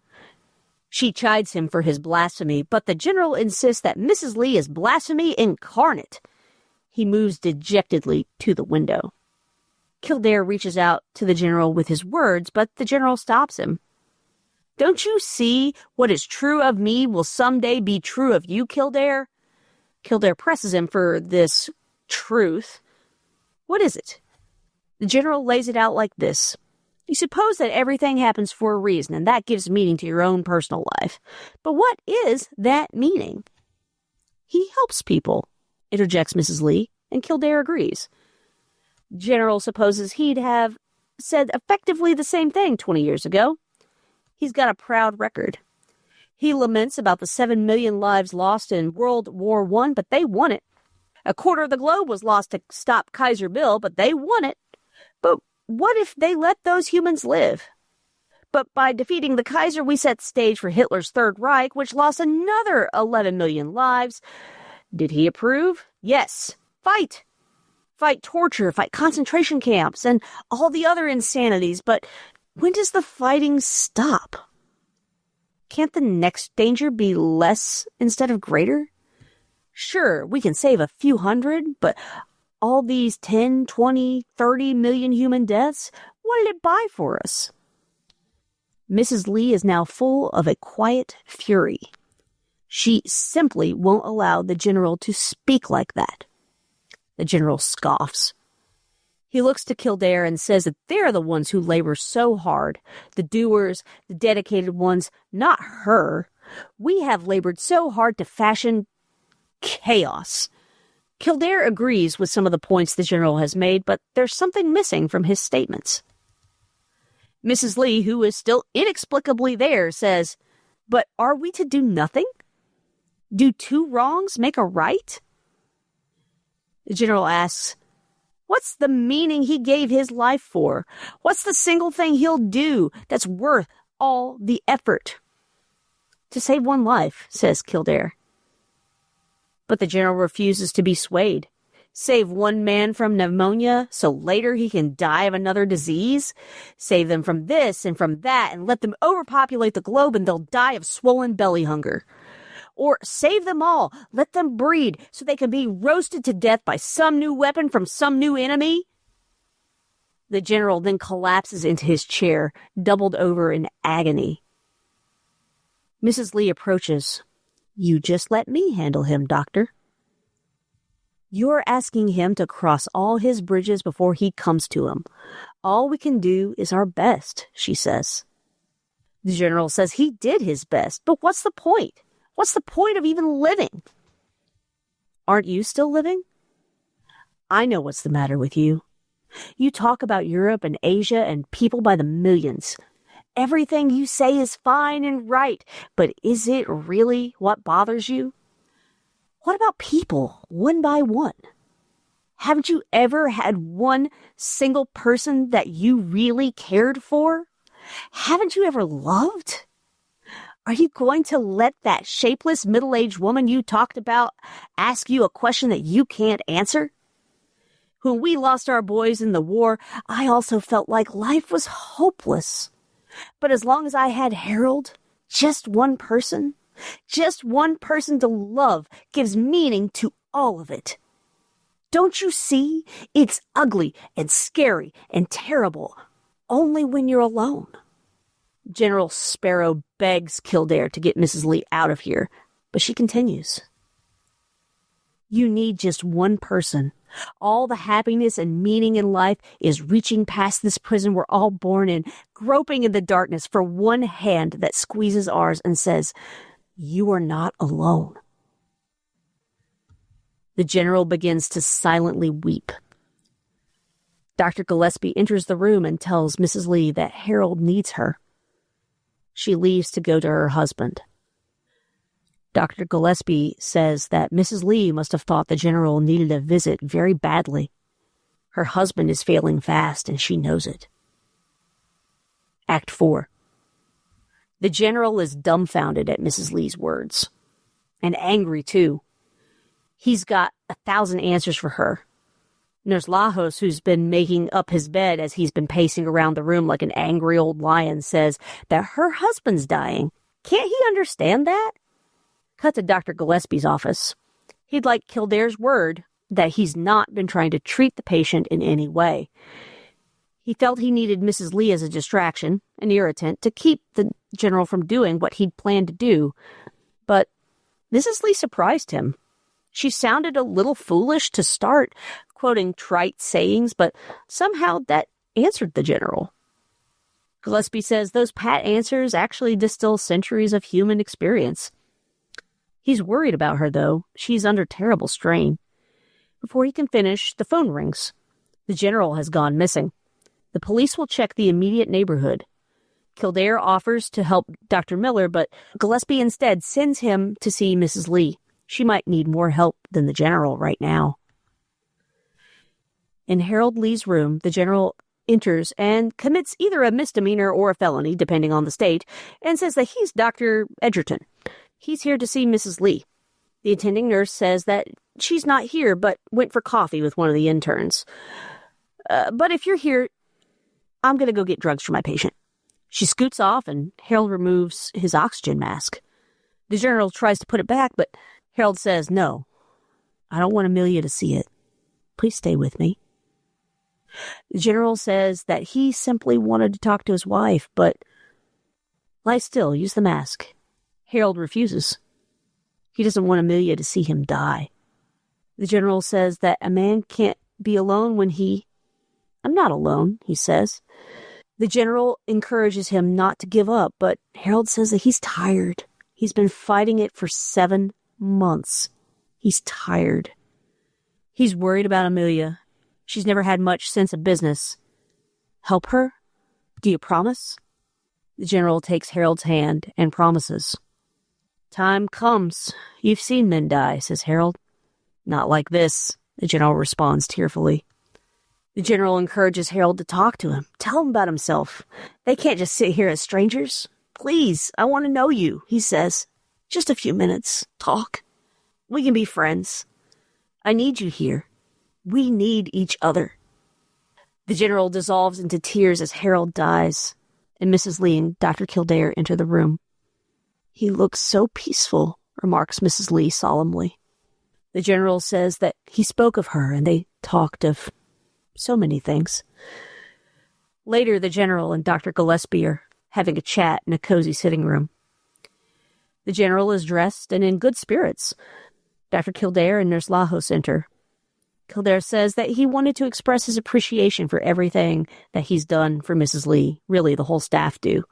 She chides him for his blasphemy, but the general insists that Mrs. Lee is blasphemy incarnate. He moves dejectedly to the window. Kildare reaches out to the general with his words, but the general stops him. "Don't you see what is true of me will someday be true of you, Kildare?" Kildare presses him for this truth. What is it? The general lays it out like this. You suppose that everything happens for a reason, and that gives meaning to your own personal life. But what is that meaning? He helps people, interjects Mrs. Lee, and Kildare agrees. General supposes he'd have said effectively the same thing 20 years ago. He's got a proud record. He laments about the 7 million lives lost in World War I, but they won it. A quarter of the globe was lost to stop Kaiser Bill, but they won it. But what if they let those humans live? But by defeating the Kaiser, we set the stage for Hitler's Third Reich, which lost another 11 million lives. Did he approve? Yes. Fight. Fight torture, fight concentration camps, and all the other insanities. But when does the fighting stop? Can't the next danger be less instead of greater? Sure, we can save a few hundred, but all these 10, 20, 30 million human deaths, what did it buy for us? Mrs. Lee is now full of a quiet fury. She simply won't allow the general to speak like that. The general scoffs. He looks to Kildare and says that they're the ones who labor so hard. The doers, the dedicated ones, not her. We have labored so hard to fashion chaos. Kildare agrees with some of the points the general has made, but there's something missing from his statements. Mrs. Lee, who is still inexplicably there, says, "But are we to do nothing? Do two wrongs make a right?" The general asks, what's the meaning he gave his life for? What's the single thing he'll do that's worth all the effort? To save one life, says Kildare. But the general refuses to be swayed. Save one man from pneumonia so later he can die of another disease? Save them from this and from that and let them overpopulate the globe and they'll die of swollen belly hunger. Or save them all, let them breed so they can be roasted to death by some new weapon from some new enemy? The general then collapses into his chair, doubled over in agony. Mrs. Lee approaches. "You just let me handle him, doctor." "You're asking him to cross all his bridges before he comes to them. All we can do is our best," she says. The general says he did his best, but what's the point? What's the point of even living? Aren't you still living? I know what's the matter with you. You talk about Europe and Asia and people by the millions. Everything you say is fine and right, but is it really what bothers you? What about people, one by one? Haven't you ever had one single person that you really cared for? Haven't you ever loved? Are you going to let that shapeless middle-aged woman you talked about ask you a question that you can't answer? When we lost our boys in the war, I also felt like life was hopeless. But as long as I had Harold, just one person to love gives meaning to all of it. Don't you see? It's ugly and scary and terrible, only when you're alone. General Sparrow begs Kildare to get Mrs. Lee out of here, but she continues. You need just one person. All the happiness and meaning in life is reaching past this prison we're all born in, groping in the darkness for one hand that squeezes ours and says, "You are not alone." The general begins to silently weep. Dr. Gillespie enters the room and tells Mrs. Lee that Harold needs her. She leaves to go to her husband. Dr. Gillespie says that Mrs. Lee must have thought the general needed a visit very badly. Her husband is failing fast, and she knows it. Act 4. The general is dumbfounded at Mrs. Lee's words. And angry, too. He's got 1,000 answers for her. And there's Lajos, who's been making up his bed as he's been pacing around the room like an angry old lion, says that her husband's dying. Can't he understand that? Cut to Dr. Gillespie's office. He'd like Kildare's word that he's not been trying to treat the patient in any way. He felt he needed Mrs. Lee as a distraction, an irritant, to keep the general from doing what he'd planned to do. But Mrs. Lee surprised him. She sounded a little foolish to start, quoting trite sayings, but somehow that answered the general. Gillespie says those pat answers actually distill centuries of human experience. He's worried about her, though. She's under terrible strain. Before he can finish, the phone rings. The general has gone missing. The police will check the immediate neighborhood. Kildare offers to help Dr. Miller, but Gillespie instead sends him to see Mrs. Lee. She might need more help than the general right now. In Harold Lee's room, the general enters and commits either a misdemeanor or a felony, depending on the state, and says that he's Dr. Edgerton. He's here to see Mrs. Lee. The attending nurse says that she's not here, but went for coffee with one of the interns. But if you're here, I'm going to go get drugs for my patient. She scoots off, and Harold removes his oxygen mask. The general tries to put it back, but Harold says, "No, I don't want Amelia to see it. Please stay with me. The general says that he simply wanted to talk to his wife, but lie still, use the mask. Harold refuses. He doesn't want Amelia to see him die. The general says that a man can't be alone when I'm not alone, he says. The general encourages him not to give up, but Harold says that he's tired. He's been fighting it for 7 months. He's tired. He's worried about Amelia. She's never had much sense of business. Help her? Do you promise? The general takes Harold's hand and promises. Time comes. You've seen men die, says Harold. Not like this, the general responds tearfully. The general encourages Harold to talk to him. Tell him about himself. They can't just sit here as strangers. Please, I want to know you, he says. Just a few minutes. Talk. We can be friends. I need you here. We need each other. The general dissolves into tears as Harold dies, and Mrs. Lee and Dr. Kildare enter the room. He looks so peaceful, remarks Mrs. Lee solemnly. The general says that he spoke of her, and they talked of so many things. Later, the general and Dr. Gillespie are having a chat in a cozy sitting room. The general is dressed and in good spirits. Dr. Kildare and Nurse Lajos enter. Kildare says that he wanted to express his appreciation for everything that he's done for Mrs. Lee. Really, the whole staff do.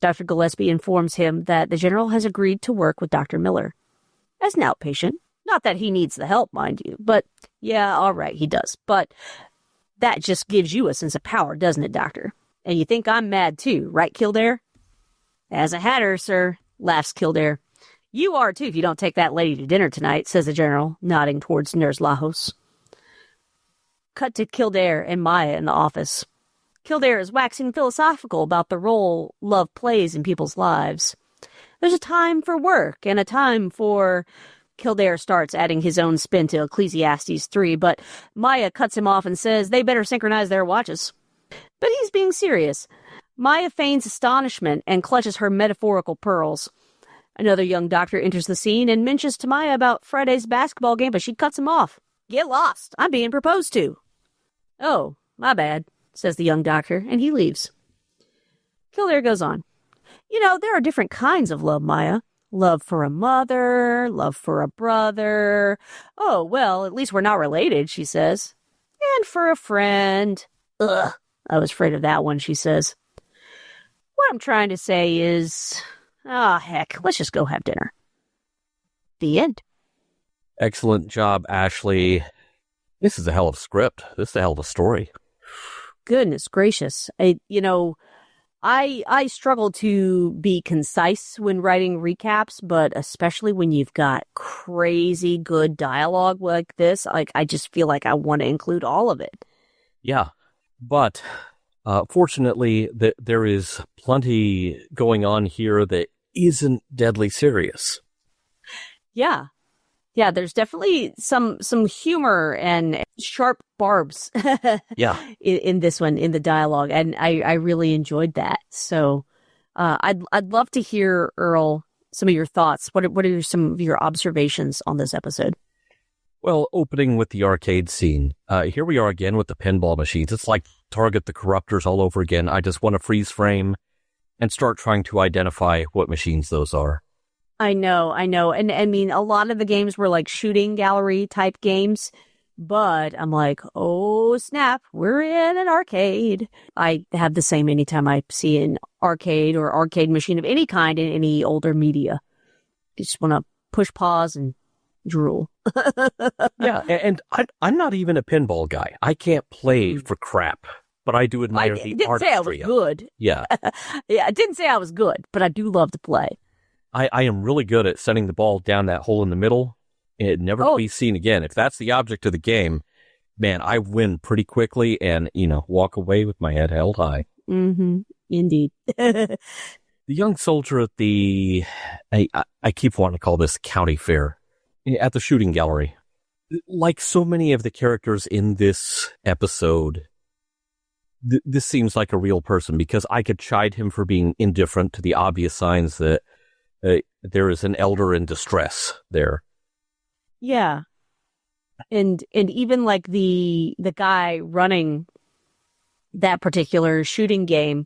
Dr. Gillespie informs him that the general has agreed to work with Dr. Miller as an outpatient. Not that he needs the help, mind you, but yeah, all right, he does. But that just gives you a sense of power, doesn't it, Doctor? And you think I'm mad too, right, Kildare? As a hatter, sir, laughs Kildare. You are too if you don't take that lady to dinner tonight, says the general, nodding towards Nurse Lajos. Cut to Kildare and Maya in the office. Kildare is waxing philosophical about the role love plays in people's lives. There's a time for work and a time for... Kildare starts adding his own spin to Ecclesiastes 3, but Maya cuts him off and says they better synchronize their watches. But he's being serious. Maya feigns astonishment and clutches her metaphorical pearls. Another young doctor enters the scene and mentions to Maya about Friday's basketball game, but she cuts him off. Get lost. I'm being proposed to. Oh, my bad, says the young doctor, and he leaves. Kildare goes on. You know, there are different kinds of love, Maya. Love for a mother, love for a brother. Oh, well, at least we're not related, she says. And for a friend. Ugh, I was afraid of that one, she says. What I'm trying to say is, heck, let's just go have dinner. The end. Excellent job, Ashley. This is a hell of a script. This is a hell of a story. Goodness gracious. I struggle to be concise when writing recaps, but especially when you've got crazy good dialogue like this, I just feel like I want to include all of it. Yeah, but fortunately, there is plenty going on here that isn't deadly serious. Yeah. Yeah, there's definitely some humor and sharp barbs yeah. in this one, in the dialogue, and I really enjoyed that. So I'd love to hear, Earl, some of your thoughts. What are some of your observations on this episode? Well, opening with the arcade scene, here we are again with the pinball machines. It's like Target the Corruptors all over again. I just want to freeze frame and start trying to identify what machines those are. I know. And I mean, a lot of the games were like shooting gallery type games, but I'm like, oh, snap, we're in an arcade. I have the same anytime I see an arcade or arcade machine of any kind in any older media. I just want to push pause and drool. Yeah, and I'm not even a pinball guy. I can't play for crap, but I do admire the artistry. I didn't say I was good. Yeah. Yeah, I didn't say I was good, but I do love to play. I am really good at setting the ball down that hole in the middle and never to be seen again. If that's the object of the game, man, I win pretty quickly and, walk away with my head held high. Mm-hmm. Indeed. The young soldier at the, I keep wanting to call this county fair, at the shooting gallery. Like so many of the characters in this episode, this seems like a real person because I could chide him for being indifferent to the obvious signs that there is an elder in distress there. Yeah. And even like the guy running that particular shooting game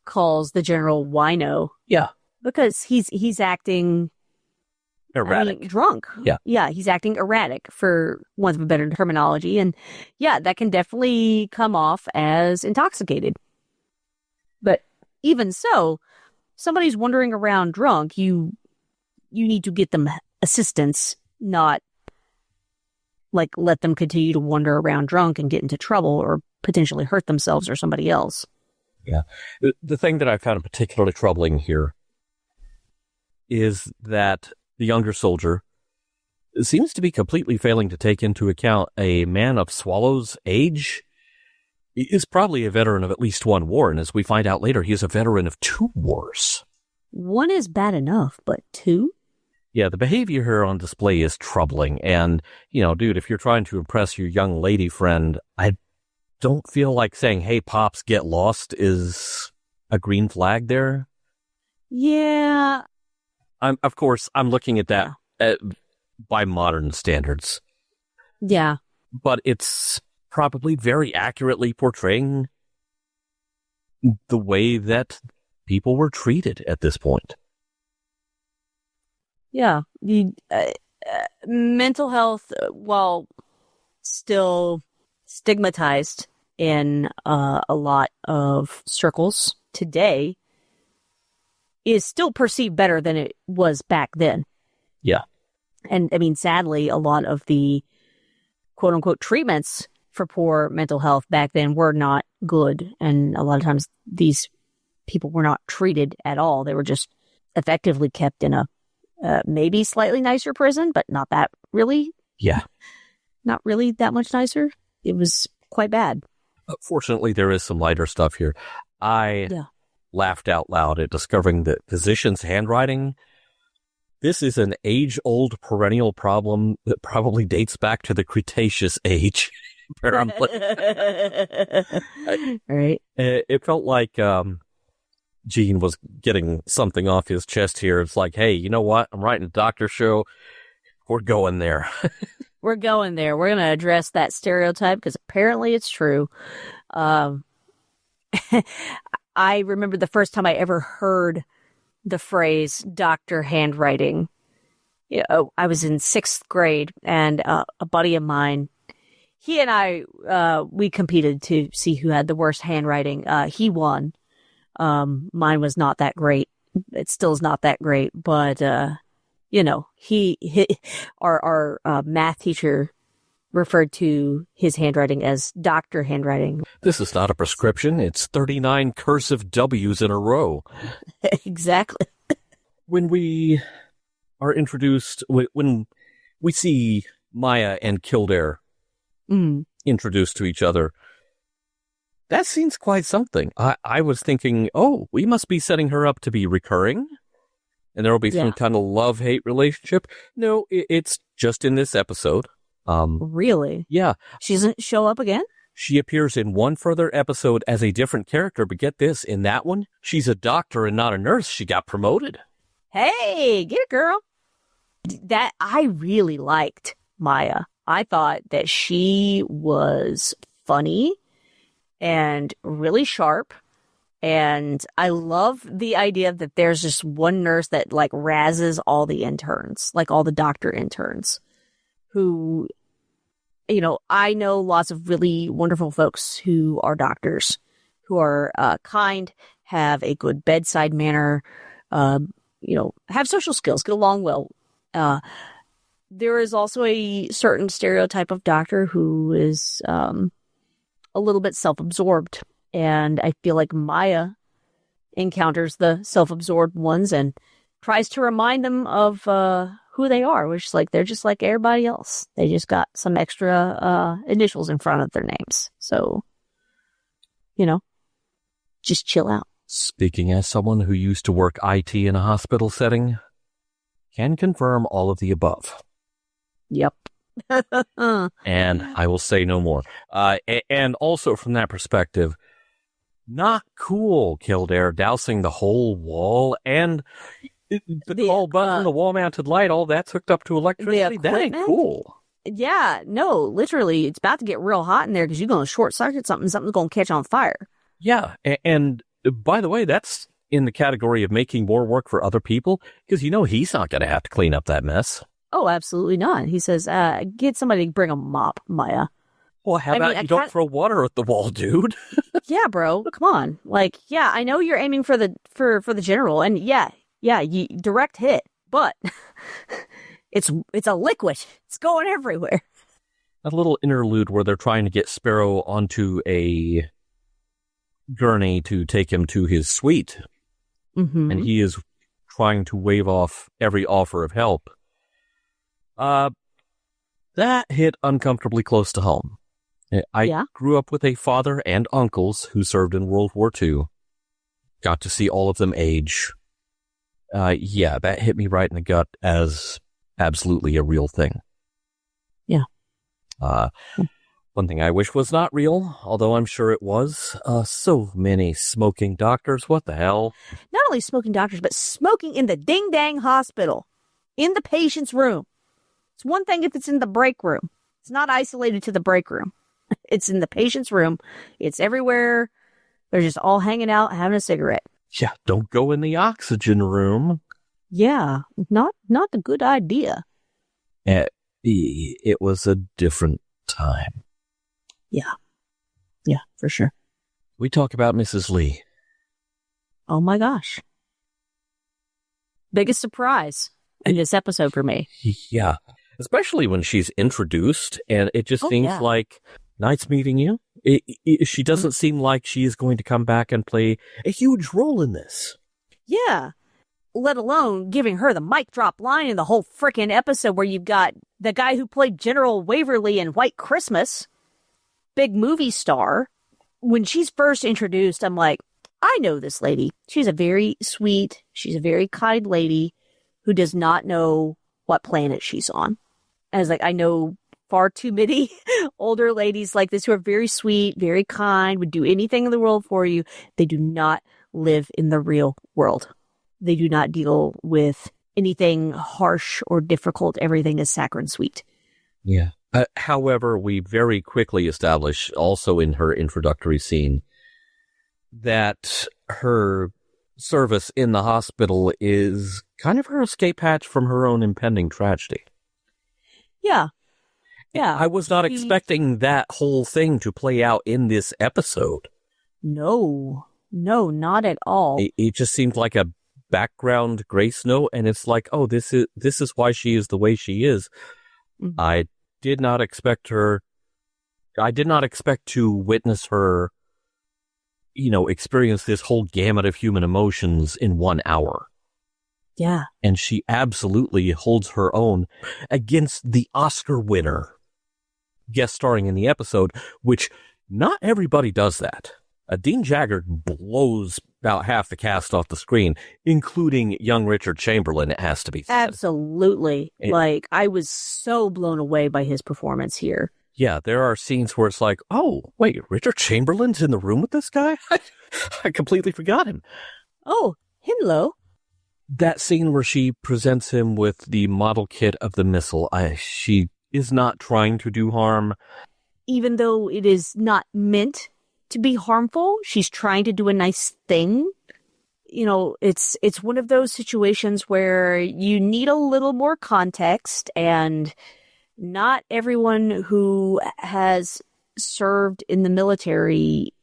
calls the general wino. Yeah. Because he's acting Erratic. drunk. Yeah. Yeah, he's acting erratic, for want of a better terminology. And yeah, that can definitely come off as intoxicated. But even so, somebody's wandering around drunk, you need to get them assistance, not like let them continue to wander around drunk and get into trouble or potentially hurt themselves or somebody else. Yeah. The thing that I found particularly troubling here is that the younger soldier seems to be completely failing to take into account a man of Swallow's age. He is probably a veteran of at least one war, and as we find out later, he is a veteran of 2 wars. One is bad enough, but 2? Yeah, the behavior here on display is troubling, and, dude, if you're trying to impress your young lady friend, I don't feel like saying, hey, Pops, get lost is a green flag there. Yeah. I'm looking at that by modern standards. Yeah. But it's probably very accurately portraying the way that people were treated at this point. Yeah. Mental health, while still stigmatized in a lot of circles today, is still perceived better than it was back then. Yeah. And I mean, sadly, a lot of the quote unquote treatments for poor mental health back then were not good. And a lot of times these people were not treated at all. They were just effectively kept in a maybe slightly nicer prison, but not that really. Yeah. Not really that much nicer. It was quite bad. Fortunately, there is some lighter stuff here. I laughed out loud at discovering that physician's handwriting. This is an age-old perennial problem that probably dates back to the Cretaceous age, apparently. Right. It felt like Gene was getting something off his chest here. It's like, hey, you know what? I'm writing a doctor show. We're going there. We're going there. We're going to address that stereotype because apparently it's true. I remember the first time I ever heard the phrase doctor handwriting. I was in 6th grade, and a buddy of mine, he and I, we competed to see who had the worst handwriting. He won. Mine was not that great. It still is not that great, but, our math teacher referred to his handwriting as doctor handwriting. This is not a prescription. It's 39 cursive W's in a row. Exactly. When we are introduced, when we see Maya and Kildare introduced to each other, that scene's quite something. I was thinking, we must be setting her up to be recurring, and there will be some kind of love-hate relationship. No, it's just in this episode. Really? Yeah. She doesn't show up again? She appears in one further episode as a different character, but get this, in that one, she's a doctor and not a nurse. She got promoted. Hey, get it, girl. That I really liked Maya. I thought that she was funny and really sharp. And I love the idea that there's just one nurse that like razzes all the interns, like all the doctor interns who, I know lots of really wonderful folks who are doctors, who are kind, have a good bedside manner, have social skills, get along well. There is also a certain stereotype of doctor who is a little bit self-absorbed. And I feel like Maya encounters the self-absorbed ones and tries to remind them of who they are, which is like they're just like everybody else. They just got some extra initials in front of their names. So, just chill out. Speaking as someone who used to work IT in a hospital setting, can confirm all of the above. Yep. And I will say no more. And also from that perspective, not cool, Kildare, dousing the whole wall. And The call button, the wall-mounted light, all that's hooked up to electricity. That ain't cool. Yeah, no, literally, it's about to get real hot in there because you're going to short-circuit something. Something's going to catch on fire. Yeah, and by the way, that's in the category of making more work for other people because he's not going to have to clean up that mess. Oh, absolutely not. He says, get somebody to bring a mop, Maya. Well, how about you don't throw water at the wall, dude? Yeah, bro, come on. Like, yeah, I know you're aiming for the general, and yeah, you direct hit, but it's a liquid. It's going everywhere. A little interlude where they're trying to get Sparrow onto a gurney to take him to his suite, and he is trying to wave off every offer of help. That hit uncomfortably close to home. I grew up with a father and uncles who served in World War II. Got to see all of them age. That hit me right in the gut as absolutely a real thing. Yeah. One thing I wish was not real, although I'm sure it was. So many smoking doctors. What the hell? Not only smoking doctors, but smoking in the ding-dang hospital. In the patient's room. It's one thing if it's in the break room. It's not isolated to the break room. It's in the patient's room. It's everywhere. They're just all hanging out, having a cigarette. Yeah, don't go in the oxygen room. Yeah, not a good idea. It was a different time. Yeah, for sure. We talk about Mrs. Lee. Oh my gosh. Biggest surprise in this episode for me. Yeah, especially when she's introduced, and it just seems like, nice meeting you. She doesn't seem like she is going to come back and play a huge role in this. Yeah. Let alone giving her the mic drop line in the whole frickin' episode where you've got the guy who played General Waverly in White Christmas, big movie star. When she's first introduced, I'm like, I know this lady. She's a very sweet, she's a very kind lady who does not know what planet she's on. I was like, I know far too many older ladies like this who are very sweet, very kind, would do anything in the world for you. They do not live in the real world. They do not deal with anything harsh or difficult. Everything is saccharine sweet. Yeah. However, we very quickly establish, also in her introductory scene, that her service in the hospital is kind of her escape hatch from her own impending tragedy. Yeah. Yeah. I was not expecting that whole thing to play out in this episode. No, not at all. It just seemed like a background grace note, and it's like, oh, this is why she is the way she is. Mm-hmm. I did not expect to witness her, experience this whole gamut of human emotions in 1 hour. Yeah. And she absolutely holds her own against the Oscar winner guest starring in the episode, which not everybody does that. Dean Jaggard blows about half the cast off the screen, including young Richard Chamberlain, it has to be said. Absolutely. I was so blown away by his performance here. Yeah, there are scenes where it's like, oh, wait, Richard Chamberlain's in the room with this guy? I completely forgot him. Oh, hello. That scene where she presents him with the model kit of the missile, she is not trying to do harm. Even though it is not meant to be harmful, she's trying to do a nice thing. It's one of those situations where you need a little more context, and not everyone who has served in the military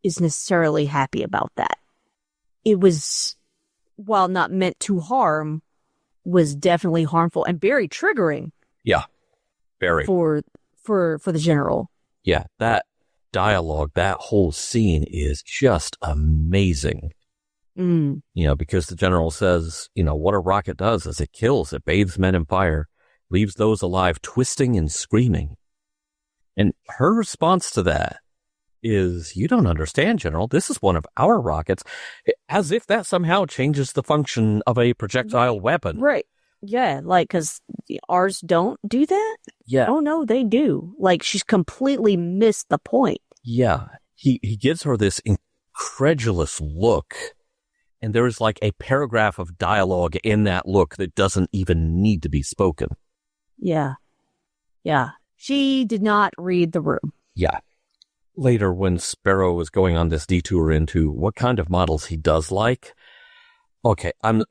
is necessarily happy about that. It was, while not meant to harm, was definitely harmful and very triggering. Yeah, very. For the general. Yeah, that dialogue, that whole scene is just amazing. Because the general says, what a rocket does is it kills, it bathes men in fire, leaves those alive twisting and screaming. And her response to that is, you don't understand, General. This is one of our rockets. As if that somehow changes the function of a projectile weapon. Right. Yeah, because ours don't do that? Yeah. Oh, no, they do. She's completely missed the point. Yeah. He gives her this incredulous look, And there is like a paragraph of dialogue in that look that doesn't even need to be spoken. Yeah. Yeah. She did not read the room. Yeah. Later, when Sparrow was going on this detour into what kind of models he does like, okay, I'm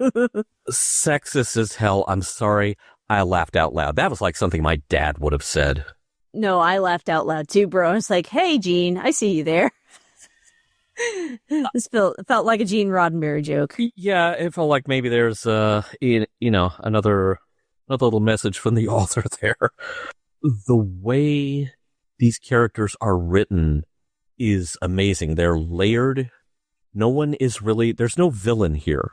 sexist as hell. I'm sorry. I laughed out loud. That was like something my dad would have said. No, I laughed out loud too, bro. I was like, hey, Gene, I see you there. This felt like a Gene Roddenberry joke. Yeah, it felt like maybe there's, another little message from the author there. The way these characters are written is amazing. They're layered. There's no villain here.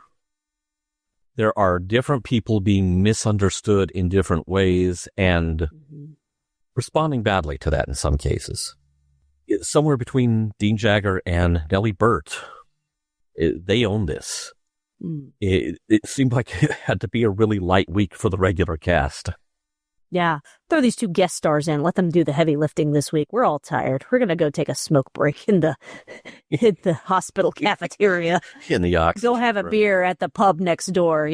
There are different people being misunderstood in different ways and responding badly to that in some cases. Somewhere between Dean Jagger and Nellie Burt, they own this. It seemed like it had to be a really light week for the regular cast. Yeah, throw these 2 guest stars in. Let them do the heavy lifting this week. We're all tired. We're gonna go take a smoke break in the hospital cafeteria. In the oxygen. Go have a beer at the pub next door.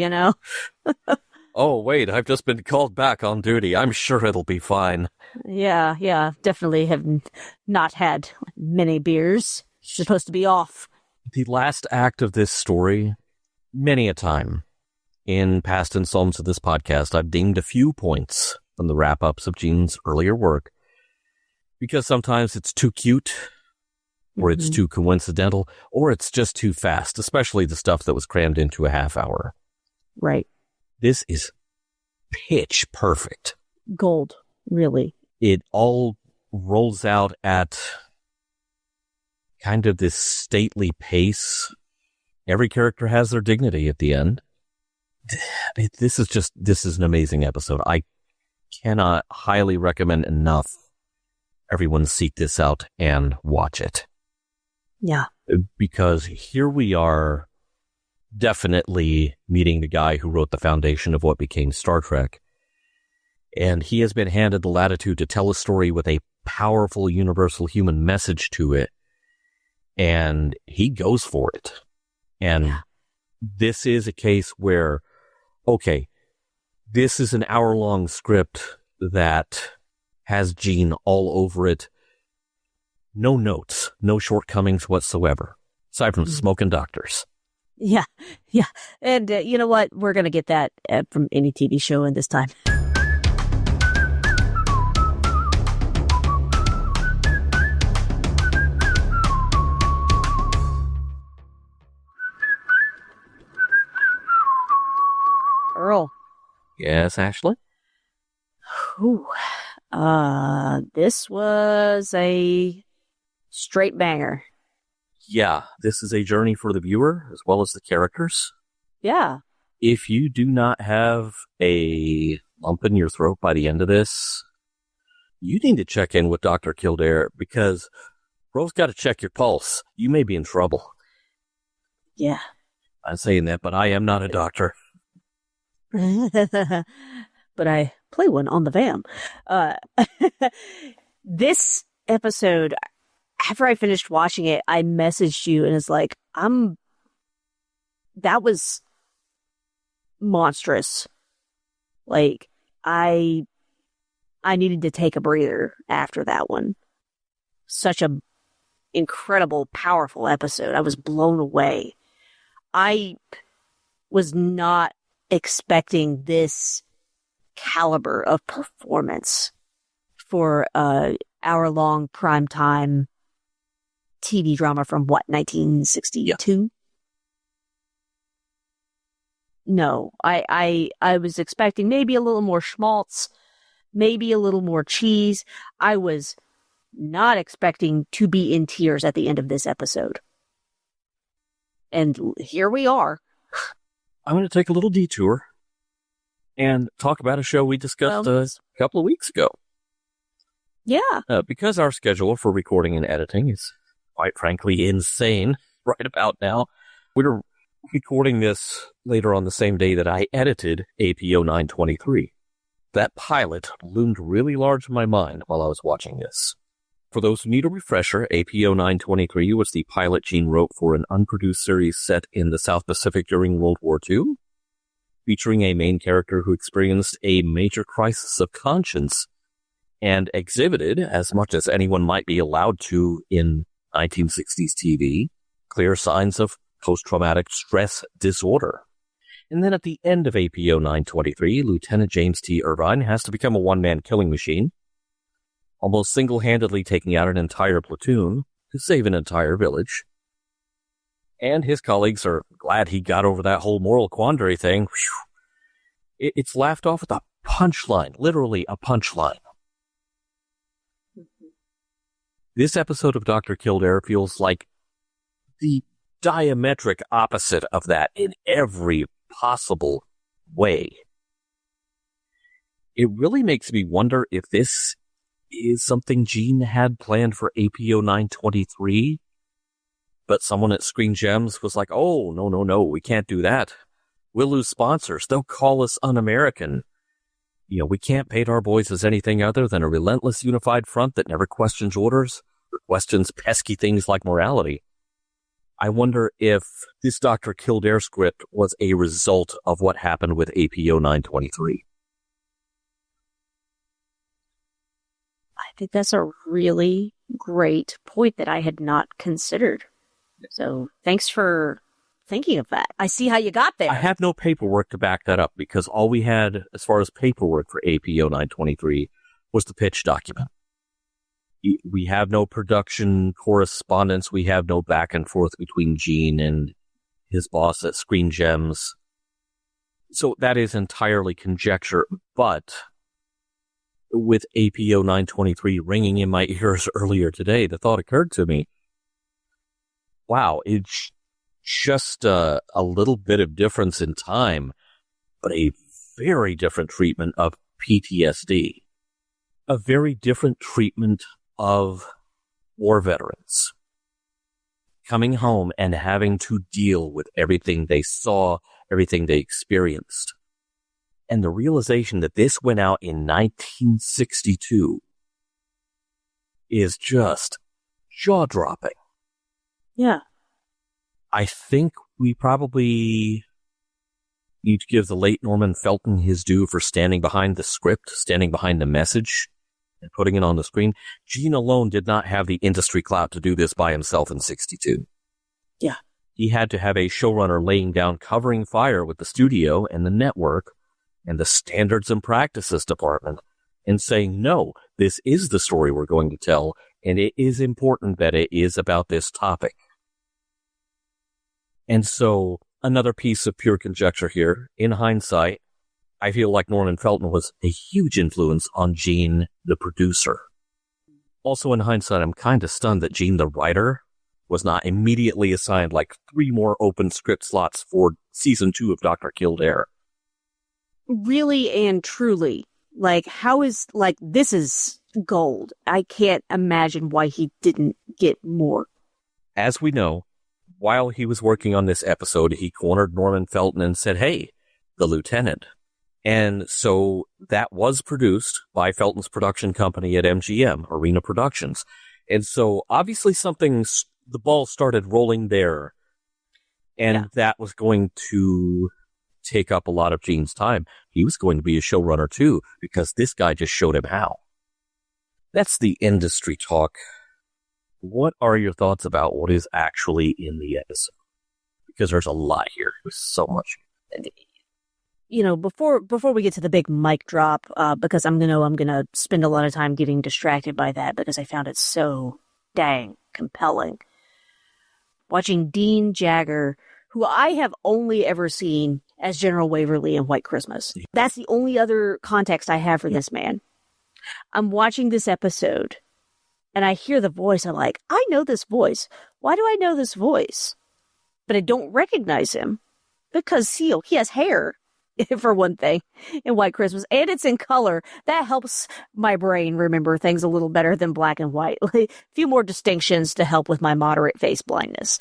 Oh, wait, I've just been called back on duty. I'm sure it'll be fine. Yeah, definitely have not had many beers. You're supposed to be off. The last act of this story, many a time in past installments of this podcast, I've deemed a few points from the wrap-ups of Gene's earlier work because sometimes it's too cute, or it's too coincidental, or it's just too fast, especially the stuff that was crammed into a half hour. Right. This is pitch perfect. Gold, really. It all rolls out at kind of this stately pace. Every character has their dignity at the end. This is an amazing episode. I cannot highly recommend enough everyone seek this out and watch it. Yeah. Because here we are definitely meeting the guy who wrote the foundation of what became Star Trek. And he has been handed the latitude to tell a story with a powerful universal human message to it. And he goes for it. And this is a case where, okay, this is an hour-long script that has Gene all over it. No notes, no shortcomings whatsoever, aside from smoking doctors. Yeah. And you know what? We're going to get that from any TV show in this time. Earl. Yes, Ashley? Ooh. This was a straight banger. Yeah, this is a journey for the viewer as well as the characters. Yeah. If you do not have a lump in your throat by the end of this, you need to check in with Dr. Kildare because bro's got to check your pulse. You may be in trouble. Yeah. I'm saying that, but I am not a doctor. But I play one on the VAM. This episode, after I finished watching it, I messaged you and it's like, that was monstrous. Like, I needed to take a breather after that one. Such a incredible, powerful episode. I was blown away. I was not expecting this caliber of performance for a hour-long primetime TV drama from what, 1962? Yeah. No, I was expecting maybe a little more schmaltz, maybe a little more cheese. I was not expecting to be in tears at the end of this episode. And here we are. I'm going to take a little detour and talk about a show we discussed a couple of weeks ago. Yeah. Because our schedule for recording and editing is, quite frankly, insane right about now. We're recording this later on the same day that I edited APO 923. That pilot loomed really large in my mind while I was watching this. For those who need a refresher, APO 923 was the pilot Gene wrote for an unproduced series set in the South Pacific during World War II, featuring a main character who experienced a major crisis of conscience and exhibited, as much as anyone might be allowed to in 1960s TV, clear signs of post-traumatic stress disorder. And then at the end of APO 923, Lieutenant James T. Irvine has to become a one-man killing machine, almost single-handedly taking out an entire platoon to save an entire village. And his colleagues are glad he got over that whole moral quandary thing. It's laughed off with a punchline, literally a punchline. This episode of Dr. Kildare feels like the diametric opposite of that in every possible way. It really makes me wonder if this is something Gene had planned for APO 923, but someone at Screen Gems was like, oh, no, we can't do that. We'll lose sponsors. They'll call us un-American. We can't paint our boys as anything other than a relentless unified front that never questions orders or questions pesky things like morality. I wonder if this Dr. Kildare script was a result of what happened with APO 923. I think that's a really great point that I had not considered. So thanks for thinking of that. I see how you got there. I have no paperwork to back that up because all we had as far as paperwork for APO 923 was the pitch document. We have no production correspondence. We have no back and forth between Gene and his boss at Screen Gems. So that is entirely conjecture. But with APO 923 ringing in my ears earlier today, the thought occurred to me, wow, it's just a little bit of difference in time, but a very different treatment of PTSD. A very different treatment of war veterans coming home and having to deal with everything they saw, everything they experienced. And the realization that this went out in 1962 is just jaw-dropping. Yeah. I think we probably need to give the late Norman Felton his due for standing behind the script, standing behind the message, and putting it on the screen. Gene alone did not have the industry clout to do this by himself in 62. Yeah. He had to have a showrunner laying down covering fire with the studio and the network and the standards and practices department and saying, no, this is the story we're going to tell, and it is important that it is about this topic. And so, another piece of pure conjecture here. In hindsight, I feel like Norman Felton was a huge influence on Gene, the producer. Also, in hindsight, I'm kind of stunned that Gene, the writer, was not immediately assigned like 3 more open script slots for season 2 of Dr. Kildare. Really and truly, this is gold. I can't imagine why he didn't get more. As we know, while he was working on this episode, he cornered Norman Felton and said, hey, the lieutenant. And so that was produced by Felton's production company at MGM, Arena Productions. And so obviously the ball started rolling there. And that was going to take up a lot of Gene's time. He was going to be a showrunner too, because this guy just showed him how. That's the industry talk. What are your thoughts about what is actually in the episode? Because there's a lot here. There's so much. Before we get to the big mic drop, because I'm gonna spend a lot of time getting distracted by that because I found it so dang compelling. Watching Dean Jagger, who I have only ever seen as General Waverly in White Christmas. That's the only other context I have for this man. I'm watching this episode, and I hear the voice. I'm like, I know this voice. Why do I know this voice? But I don't recognize him because he has hair, for one thing, in White Christmas, and it's in color. That helps my brain remember things a little better than black and white. A few more distinctions to help with my moderate face blindness.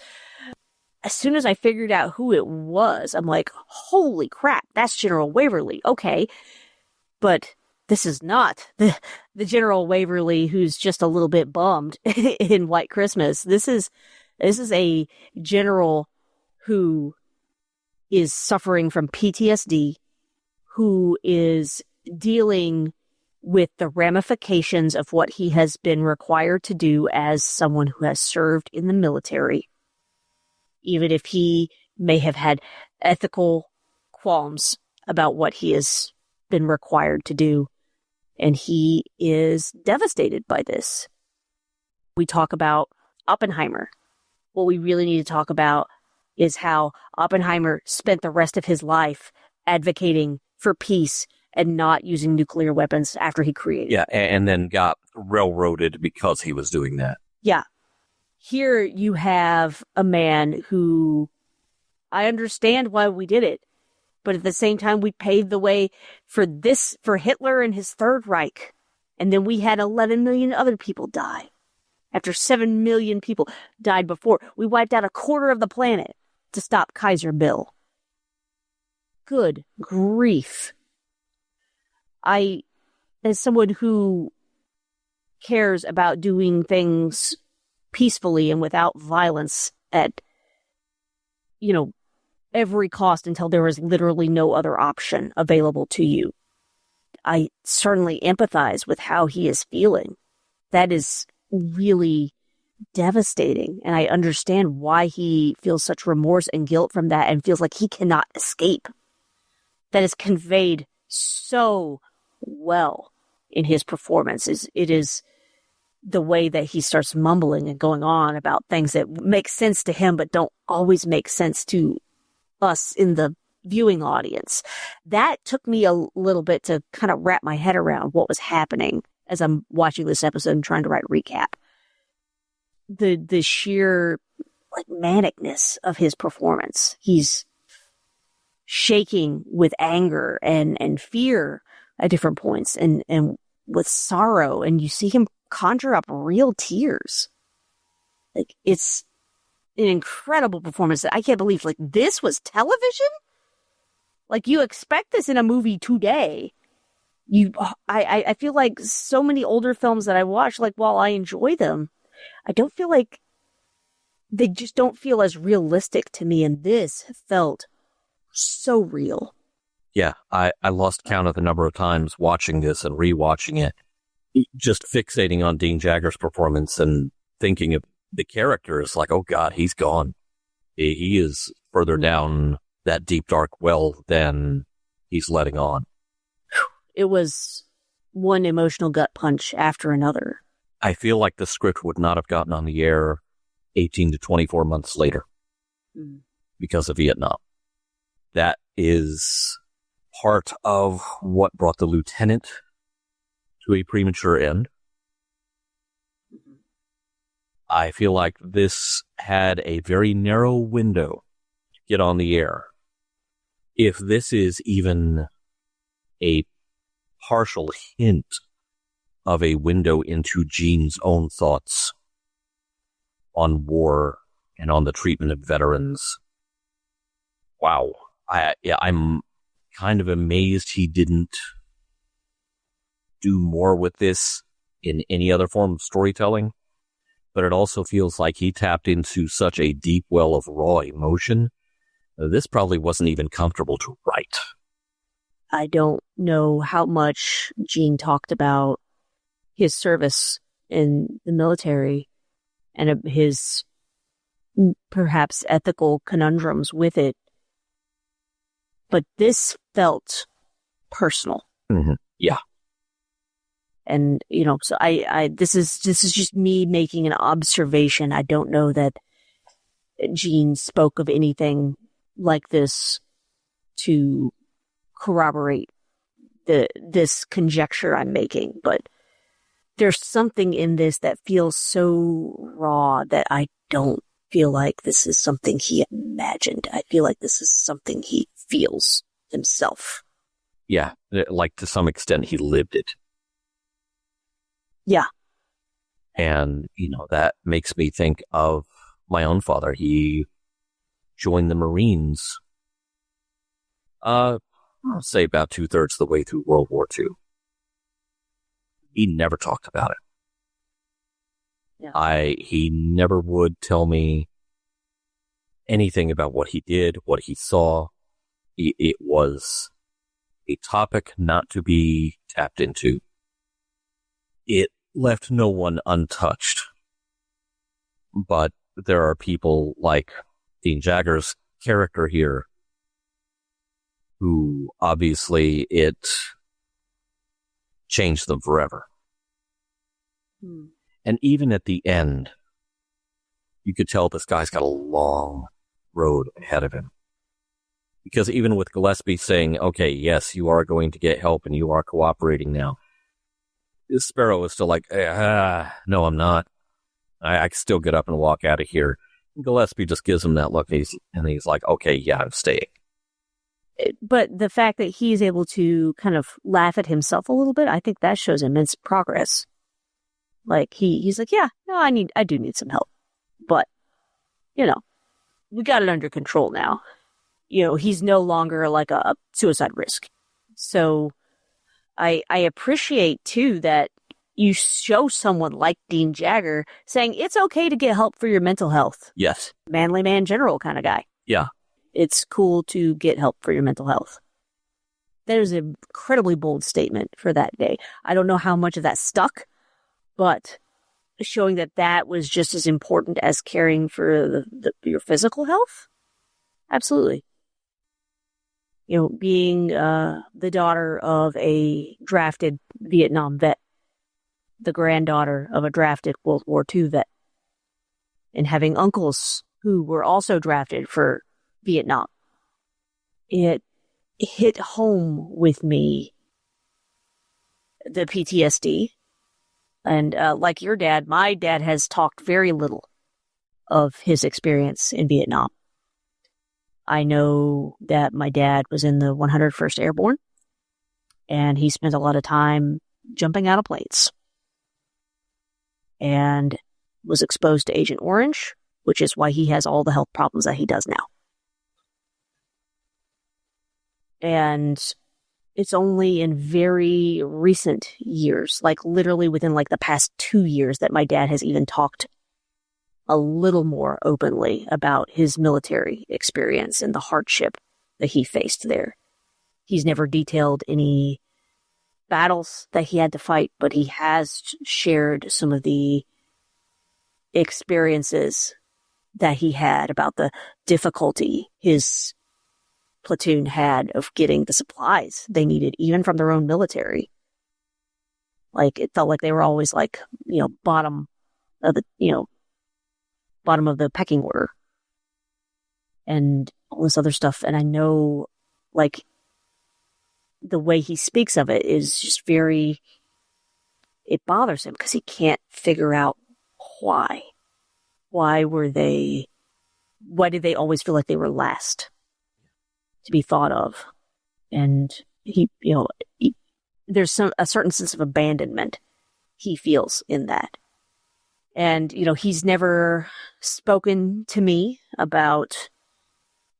As soon as I figured out who it was, I'm like, holy crap, that's General Waverly. Okay. But this is not the General Waverly who's just a little bit bummed in White Christmas. This is a general who is suffering from PTSD, who is dealing with the ramifications of what he has been required to do as someone who has served in the military, even if he may have had ethical qualms about what he has been required to do. And he is devastated by this. We talk about Oppenheimer. What we really need to talk about is how Oppenheimer spent the rest of his life advocating for peace and not using nuclear weapons after he created. Yeah, and then got railroaded because he was doing that. Yeah. Here you have a man who, I understand why we did it, but at the same time we paved the way for Hitler and his Third Reich. And then we had 11 million other people die. After 7 million people died before, we wiped out a quarter of the planet to stop Kaiser Bill. Good grief. I, as someone who cares about doing things peacefully and without violence at, every cost until there is literally no other option available to you, I certainly empathize with how he is feeling. That is really devastating. And I understand why he feels such remorse and guilt from that and feels like he cannot escape. That is conveyed so well in his performance. It is the way that he starts mumbling and going on about things that make sense to him but don't always make sense to us in the viewing audience. That took me a little bit to kind of wrap my head around what was happening as I'm watching this episode and trying to write a recap. The sheer manicness of his performance. He's shaking with anger and fear at different points and with sorrow, and you see him conjure up real tears. It's an incredible performance that I can't believe this was television. You expect this in a movie today. I feel like so many older films that I watch, while I enjoy them, I don't feel like they just don't feel as realistic to me. And this felt so real. Yeah, I lost count of the number of times watching this and rewatching it, just fixating on Dean Jagger's performance and thinking of the character is oh God, he's gone. He is further down that deep, dark well than he's letting on. It was one emotional gut punch after another. I feel like the script would not have gotten on the air 18 to 24 months later because of Vietnam. That is part of what brought the lieutenant to a premature end. I feel like this had a very narrow window to get on the air. If this is even a partial hint of a window into Gene's own thoughts on war and on the treatment of veterans, wow. I'm kind of amazed he didn't do more with this in any other form of storytelling. But it also feels like he tapped into such a deep well of raw emotion. This probably wasn't even comfortable to write. I don't know how much Gene talked about his service in the military and his perhaps ethical conundrums with it. But this felt personal. Mm-hmm. Yeah. And, so this is just me making an observation. I don't know that Gene spoke of anything like this to corroborate this conjecture I'm making, but there's something in this that feels so raw that I don't feel like this is something he imagined. I feel like this is something he feels himself. Yeah, to some extent he lived it. Yeah. And, that makes me think of my own father. He joined the Marines, I'll say about 2/3 of the way through World War II. He never talked about it. Yeah. He never would tell me anything about what he did, what he saw. It was a topic not to be tapped into. It left no one untouched. But there are people like Dean Jagger's character here who obviously it changed them forever. And even at the end, you could tell this guy's got a long road ahead of him. Because even with Gillespie saying, okay, yes, you are going to get help and you are cooperating now, Sparrow is still like, no, I'm not. I can still get up and walk out of here. Gillespie just gives him that look, and he's like, okay, yeah, I'm staying. But the fact that he's able to kind of laugh at himself a little bit, I think that shows immense progress. Like, he's like, yeah, no, I do need some help. But, we got it under control now. He's no longer like a suicide risk. So I appreciate, too, that you show someone like Dean Jagger saying it's okay to get help for your mental health. Yes. Manly man general kind of guy. Yeah. It's cool to get help for your mental health. That is an incredibly bold statement for that day. I don't know how much of that stuck, but showing that was just as important as caring for your physical health. Absolutely. Being the daughter of a drafted Vietnam vet, the granddaughter of a drafted World War II vet, and having uncles who were also drafted for Vietnam. It hit home with me, the PTSD. And like your dad, my dad has talked very little of his experience in Vietnam. I know that my dad was in the 101st Airborne, and he spent a lot of time jumping out of planes and was exposed to Agent Orange, which is why he has all the health problems that he does now. And it's only in very recent years, like literally within like the past 2 years, that my dad has even talked a little more openly about his military experience and the hardship that he faced there. He's never detailed any battles that he had to fight, but he has shared some of the experiences that he had about the difficulty his platoon had of getting the supplies they needed, even from their own military. Like, it felt like they were always like, bottom of the pecking order and all this other stuff. And I know, like, the way he speaks of it is just it bothers him because he can't figure out why. Why did they always feel like they were last to be thought of? And there's a certain sense of abandonment he feels in that. And, he's never spoken to me about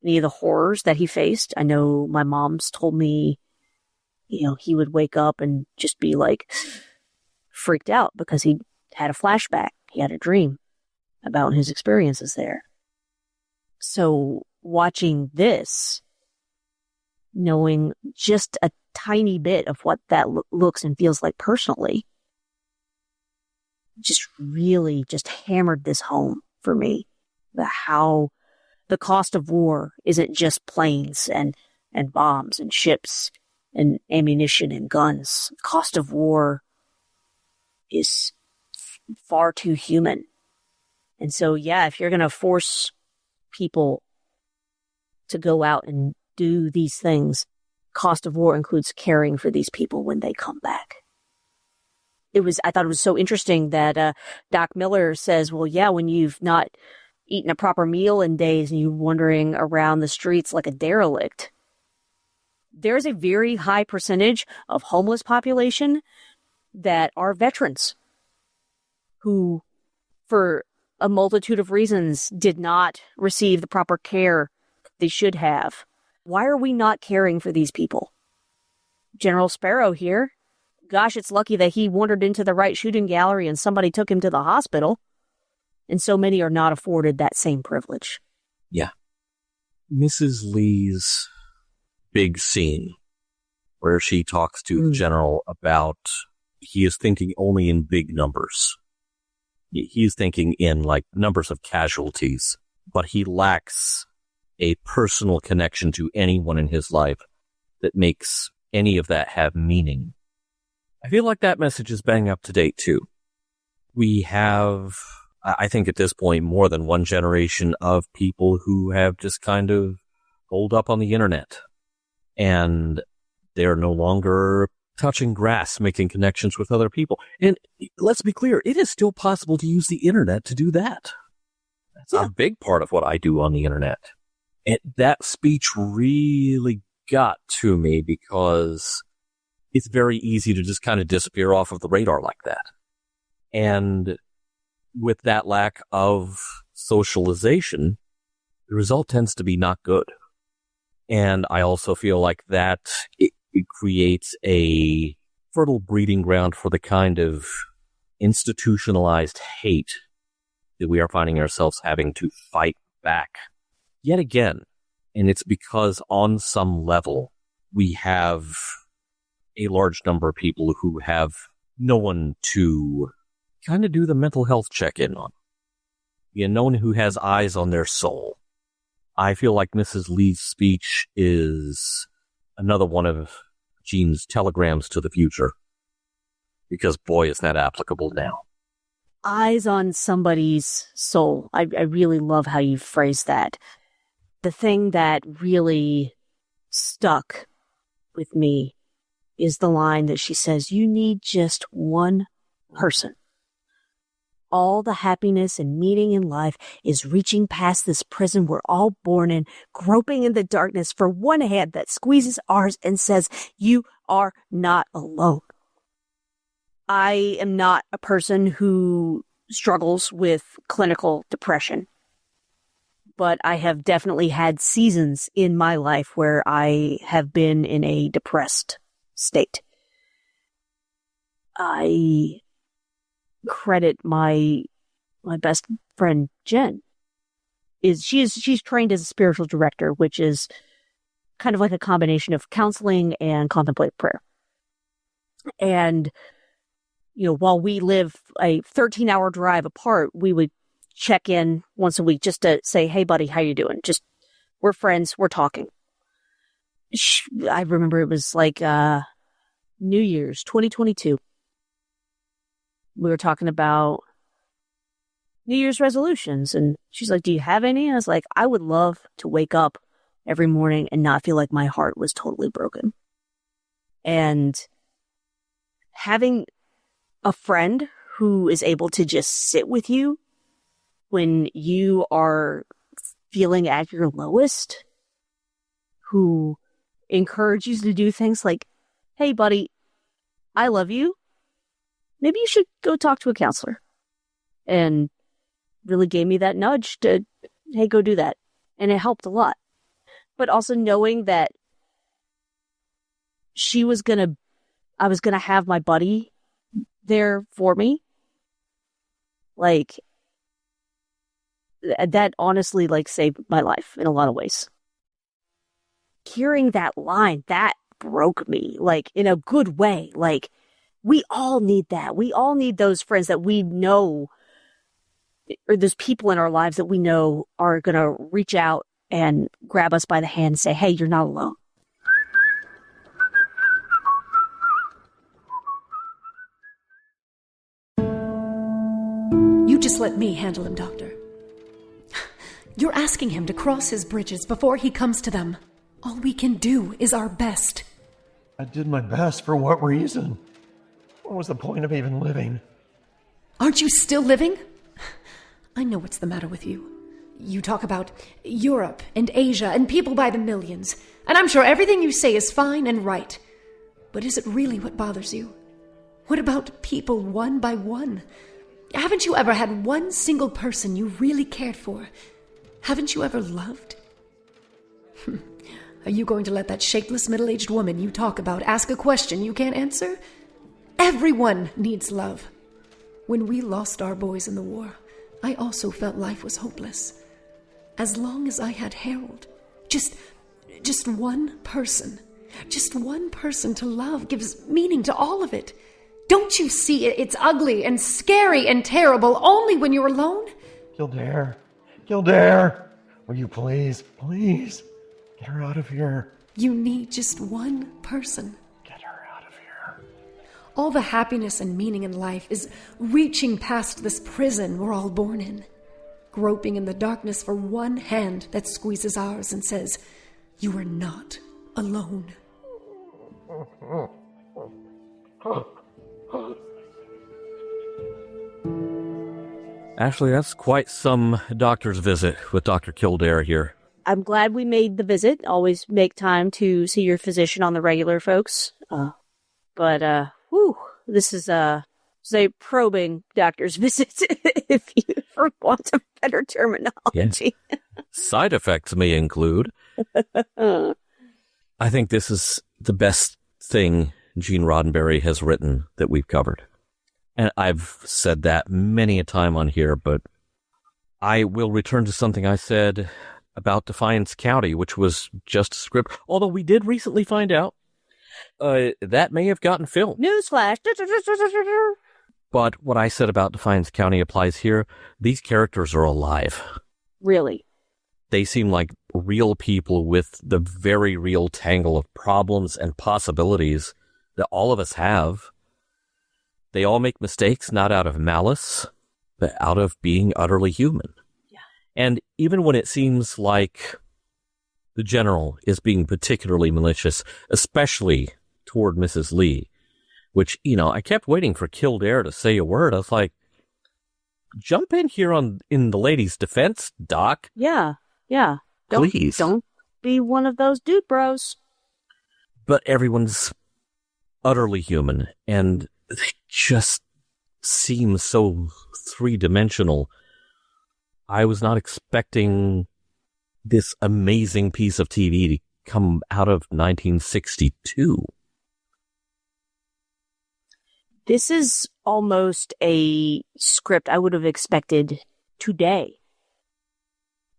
any of the horrors that he faced. I know my mom's told me, he would wake up and just be like freaked out because he had a flashback. He had a dream about his experiences there. So watching this, knowing just a tiny bit of what that looks and feels like personally, just really just hammered this home for me. How the cost of war isn't just planes and bombs and ships and ammunition and guns. The cost of war is far too human. And so, yeah, if you're going to force people to go out and do these things, cost of war includes caring for these people when they come back. I thought it was so interesting that Doc Miller says, well, yeah, when you've not eaten a proper meal in days and you're wandering around the streets like a derelict, there's a very high percentage of homeless population that are veterans who, for a multitude of reasons, did not receive the proper care they should have. Why are we not caring for these people? General Sparrow here gosh, it's lucky that he wandered into the right shooting gallery and somebody took him to the hospital. And so many are not afforded that same privilege. Yeah. Mrs. Lee's big scene where she talks to the general about he is thinking only in big numbers. He's thinking in like numbers of casualties, but he lacks a personal connection to anyone in his life that makes any of that have meaning. I feel like that message is bang up to date too. We have, I think at this point, more than one generation of people who have just kind of holed up on the internet. And they're no longer touching grass, making connections with other people. And let's be clear, it is still possible to use the internet to do that. That's a big part of what I do on the internet. And that speech really got to me because it's very easy to just kind of disappear off of the radar like that. And with that lack of socialization, the result tends to be not good. And I also feel like that it creates a fertile breeding ground for the kind of institutionalized hate that we are finding ourselves having to fight back yet again. And it's because on some level, we have a large number of people who have no one to kind of do the mental health check-in on. No one who has eyes on their soul. I feel like Mrs. Lee's speech is another one of Gene's telegrams to the future. Because boy, is that applicable now. Eyes on somebody's soul. I really love how you phrase that. The thing that really stuck with me is the line that she says, you need just one person. All the happiness and meaning in life is reaching past this prison we're all born in, groping in the darkness for one hand that squeezes ours and says, you are not alone. I am not a person who struggles with clinical depression, but I have definitely had seasons in my life where I have been in a depressed state. I credit my best friend Jen. She's trained as a spiritual director, which is kind of like a combination of counseling and contemplative prayer. And while we live a 13-hour drive apart, we would check in once a week just to say, hey buddy, how you doing? Just, we're friends, we're talking. I remember it was like New Year's 2022. We were talking about New Year's resolutions, and she's like, do you have any? And I was like, I would love to wake up every morning and not feel like my heart was totally broken. And having a friend who is able to just sit with you when you are feeling at your lowest, who encourages you to do things like, hey buddy, I love you. Maybe you should go talk to a counselor. And really gave me that nudge to, hey, go do that. And it helped a lot. But also knowing that I was going to have my buddy there for me. Like, that honestly, saved my life in a lot of ways. Hearing that line, that broke me, in a good way. We all need that. We all need those friends that we know, or those people in our lives that we know are going to reach out and grab us by the hand and say, hey, you're not alone. You just let me handle him, Doctor. You're asking him to cross his bridges before he comes to them. All we can do is our best. I did my best. For what reason? What was the point of even living? Aren't you still living? I know what's the matter with you. You talk about Europe and Asia and people by the millions, and I'm sure everything you say is fine and right. But is it really what bothers you? What about people one by one? Haven't you ever had one single person you really cared for? Haven't you ever loved? Are you going to let that shapeless middle-aged woman you talk about ask a question you can't answer? Everyone needs love. When we lost our boys in the war, I also felt life was hopeless. As long as I had Harold, just one person to love gives meaning to all of it. Don't you see it's ugly and scary and terrible only when you're alone? Kildare, will you please get her out of here? You need just one person. Get her out of here. All the happiness and meaning in life is reaching past this prison we're all born in, groping in the darkness for one hand that squeezes ours and says, "You are not alone." Ashley, that's quite some doctor's visit with Dr. Kildare here. I'm glad we made the visit. Always make time to see your physician on the regular, folks. This is a probing doctor's visit, if you ever want a better terminology. Yeah. Side effects may include. I think this is the best thing Gene Roddenberry has written that we've covered. And I've said that many a time on here, but I will return to something I said about Defiance County, which was just a script. Although we did recently find out that may have gotten filmed. Newsflash. But what I said about Defiance County applies here. These characters are alive. Really? They seem like real people with the very real tangle of problems and possibilities that all of us have. They all make mistakes, not out of malice, but out of being utterly human. Yeah. And even when it seems like the general is being particularly malicious, especially toward Mrs. Lee, which, I kept waiting for Kildare to say a word. I was like, jump in here in the lady's defense, Doc. Yeah. Please. Don't be one of those dude bros. But everyone's utterly human, and they just seem so three-dimensional. I was not expecting this amazing piece of TV to come out of 1962. This is almost a script I would have expected today.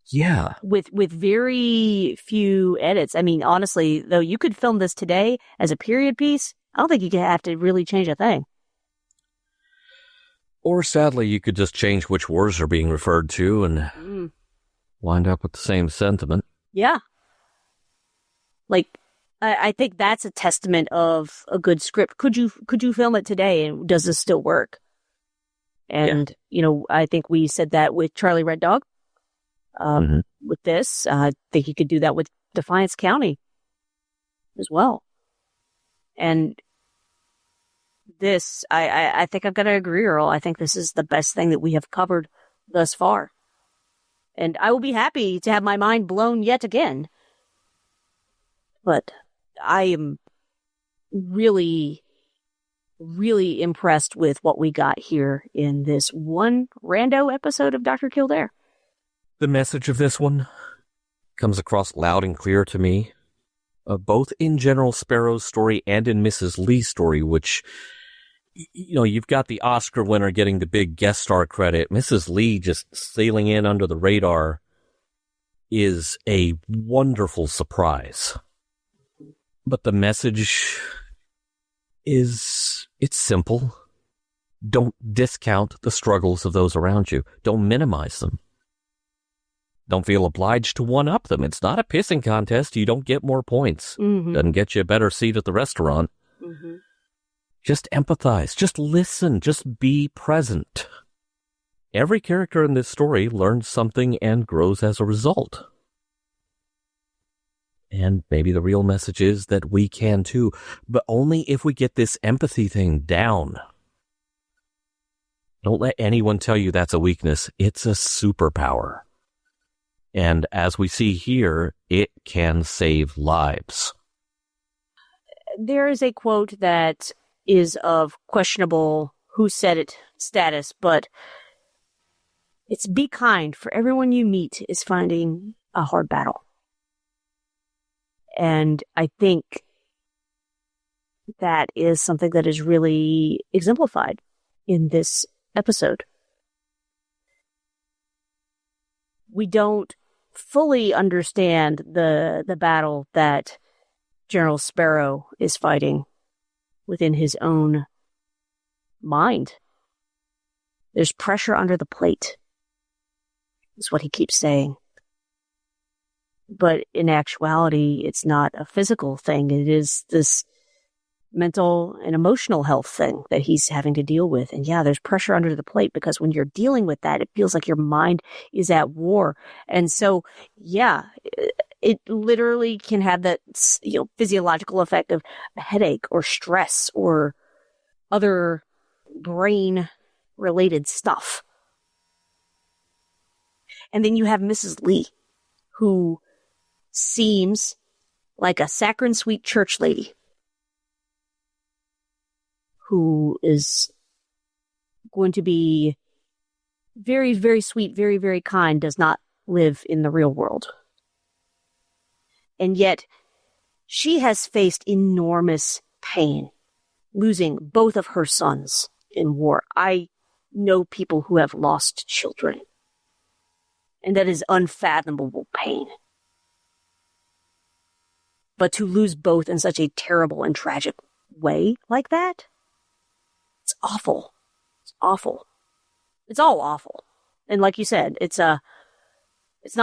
Yeah. With very few edits. I mean, honestly, though, you could film this today as a period piece. I don't think you could have to really change a thing. Or sadly, you could just change which words are being referred to and wind up with the same sentiment. Yeah. I think that's a testament of a good script. Could you film it today, and does this still work? And, I think we said that with Charlie Red Dog. With this, I think you could do that with Defiance County as well. And this, I think I've got to agree, Earl. I think this is the best thing that we have covered thus far. And I will be happy to have my mind blown yet again. But I am really, really impressed with what we got here in this one rando episode of Dr. Kildare. The message of this one comes across loud and clear to me, both in General Sparrow's story and in Mrs. Lee's story, which, you've got the Oscar winner getting the big guest star credit. Mrs. Lee just sailing in under the radar is a wonderful surprise. But the message it's simple. Don't discount the struggles of those around you. Don't minimize them. Don't feel obliged to one-up them. It's not a pissing contest. You don't get more points. Doesn't get you a better seat at the restaurant. Just empathize. Just listen. Just be present. Every character in this story learns something and grows as a result. And maybe the real message is that we can too, but only if we get this empathy thing down. Don't let anyone tell you that's a weakness. It's a superpower. And as we see here, it can save lives. There is a quote that is of questionable who said it status, but it's be kind, for everyone you meet is finding a hard battle. And I think that is something that is really exemplified in this episode. We don't fully understand the battle that General Sparrow is fighting within his own mind. There's pressure under the plate, is what he keeps saying. But in actuality, it's not a physical thing. It is this mental and emotional health thing that he's having to deal with. And yeah, there's pressure under the plate because when you're dealing with that, it feels like your mind is at war. And so, yeah, it literally can have that, physiological effect of a headache or stress or other brain related stuff. And then you have Mrs. Lee, who seems like a saccharine sweet church lady who is going to be very, very sweet, very, very kind, does not live in the real world. And yet, she has faced enormous pain, losing both of her sons in war. I know people who have lost children, and that is unfathomable pain. But to lose both in such a terrible and tragic way like that, it's awful. It's awful. It's all awful. And like you said, it's not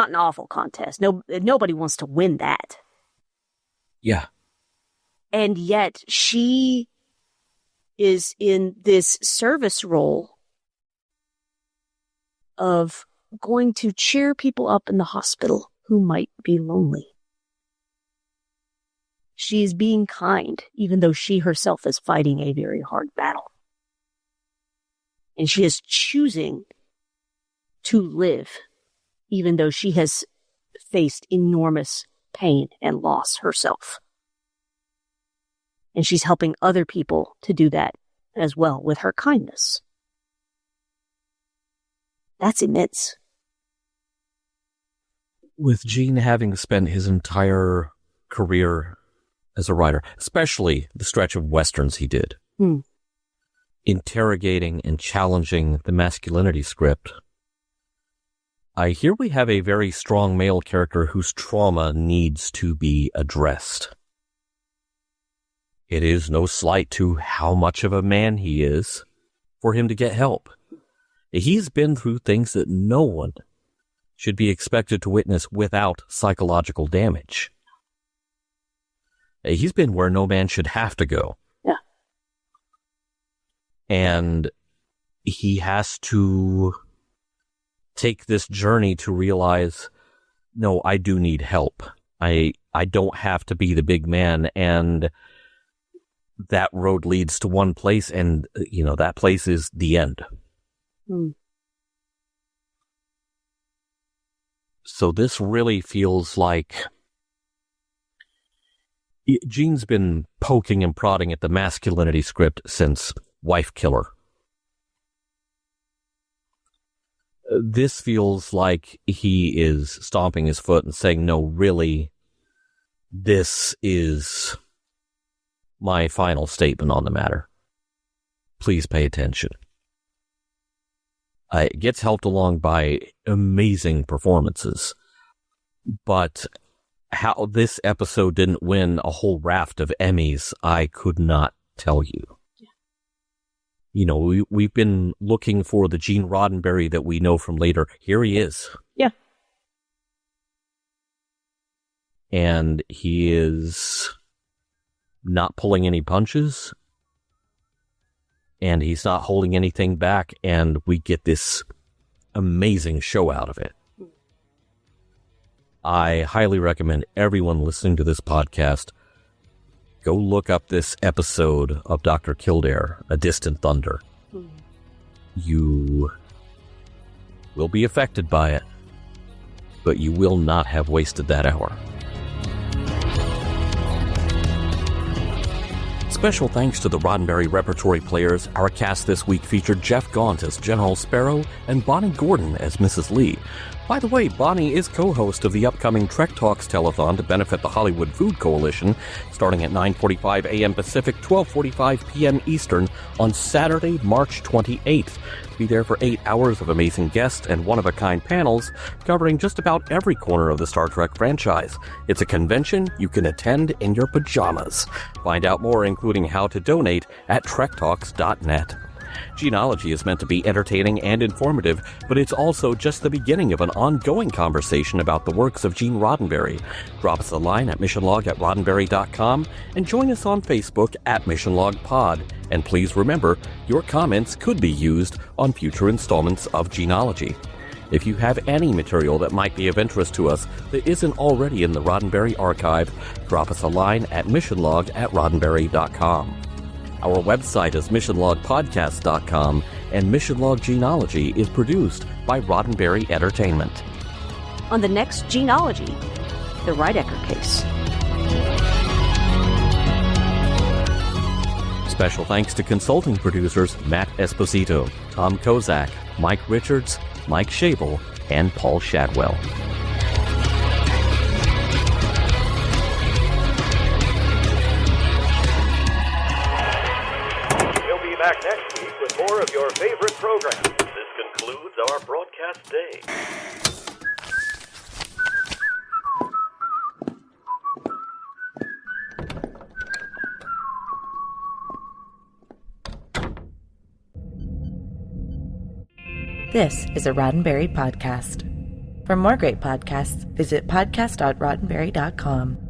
an awful contest. Nobody wants to win that. Yeah. And yet she is in this service role of going to cheer people up in the hospital who might be lonely. She is being kind, even though she herself is fighting a very hard battle. And she is choosing to live, even though she has faced enormous pain and loss herself. And she's helping other people to do that as well with her kindness. That's immense. With Gene having spent his entire career as a writer, especially the stretch of westerns he did, interrogating and challenging the masculinity script, here we have a very strong male character whose trauma needs to be addressed. It is no slight to how much of a man he is for him to get help. He's been through things that no one should be expected to witness without psychological damage. He's been where no man should have to go. Yeah. And he has to take this journey to realize, no, I do need help. I don't have to be the big man, and that road leads to one place, and, that place is the end. So this really feels like Gene's been poking and prodding at the masculinity script since Wife Killer. This feels like he is stomping his foot and saying, no, really, this is my final statement on the matter. Please pay attention. It gets helped along by amazing performances, but how this episode didn't win a whole raft of Emmys, I could not tell you. We've been looking for the Gene Roddenberry that we know from later. Here he is. Yeah. And he is not pulling any punches, and he's not holding anything back, and we get this amazing show out of it. I highly recommend everyone listening to this podcast go look up this episode of Dr. Kildare, A Distant Thunder. You will be affected by it, but you will not have wasted that hour. Special thanks to the Roddenberry Repertory players. Our cast this week featured Jeff Gaunt as General Sparrow and Bonnie Gordon as Mrs. Lee. By the way, Bonnie is co-host of the upcoming Trek Talks telethon to benefit the Hollywood Food Coalition, starting at 9:45 a.m. Pacific, 12:45 p.m. Eastern on Saturday, March 28th. Be there for 8 hours of amazing guests and one-of-a-kind panels covering just about every corner of the Star Trek franchise. It's a convention you can attend in your pajamas. Find out more, including how to donate, at trektalks.net. Gene-ology is meant to be entertaining and informative, but it's also just the beginning of an ongoing conversation about the works of Gene Roddenberry. Drop us a line at missionlog@roddenberry.com and join us on Facebook at MissionLogPod. And please remember, your comments could be used on future installments of Gene-ology. If you have any material that might be of interest to us that isn't already in the Roddenberry archive, drop us a line at missionlog@roddenberry.com. Our website is missionlogpodcast.com, and Mission Log Gene-ology is produced by Roddenberry Entertainment. On the next Gene-ology, the Ridecker case. Special thanks to consulting producers Matt Esposito, Tom Kozak, Mike Richards, Mike Schabel, and Paul Shadwell. Back next week with more of your favorite programs. This concludes our broadcast day. This is a Roddenberry podcast. For more great podcasts, visit podcast.roddenberry.com.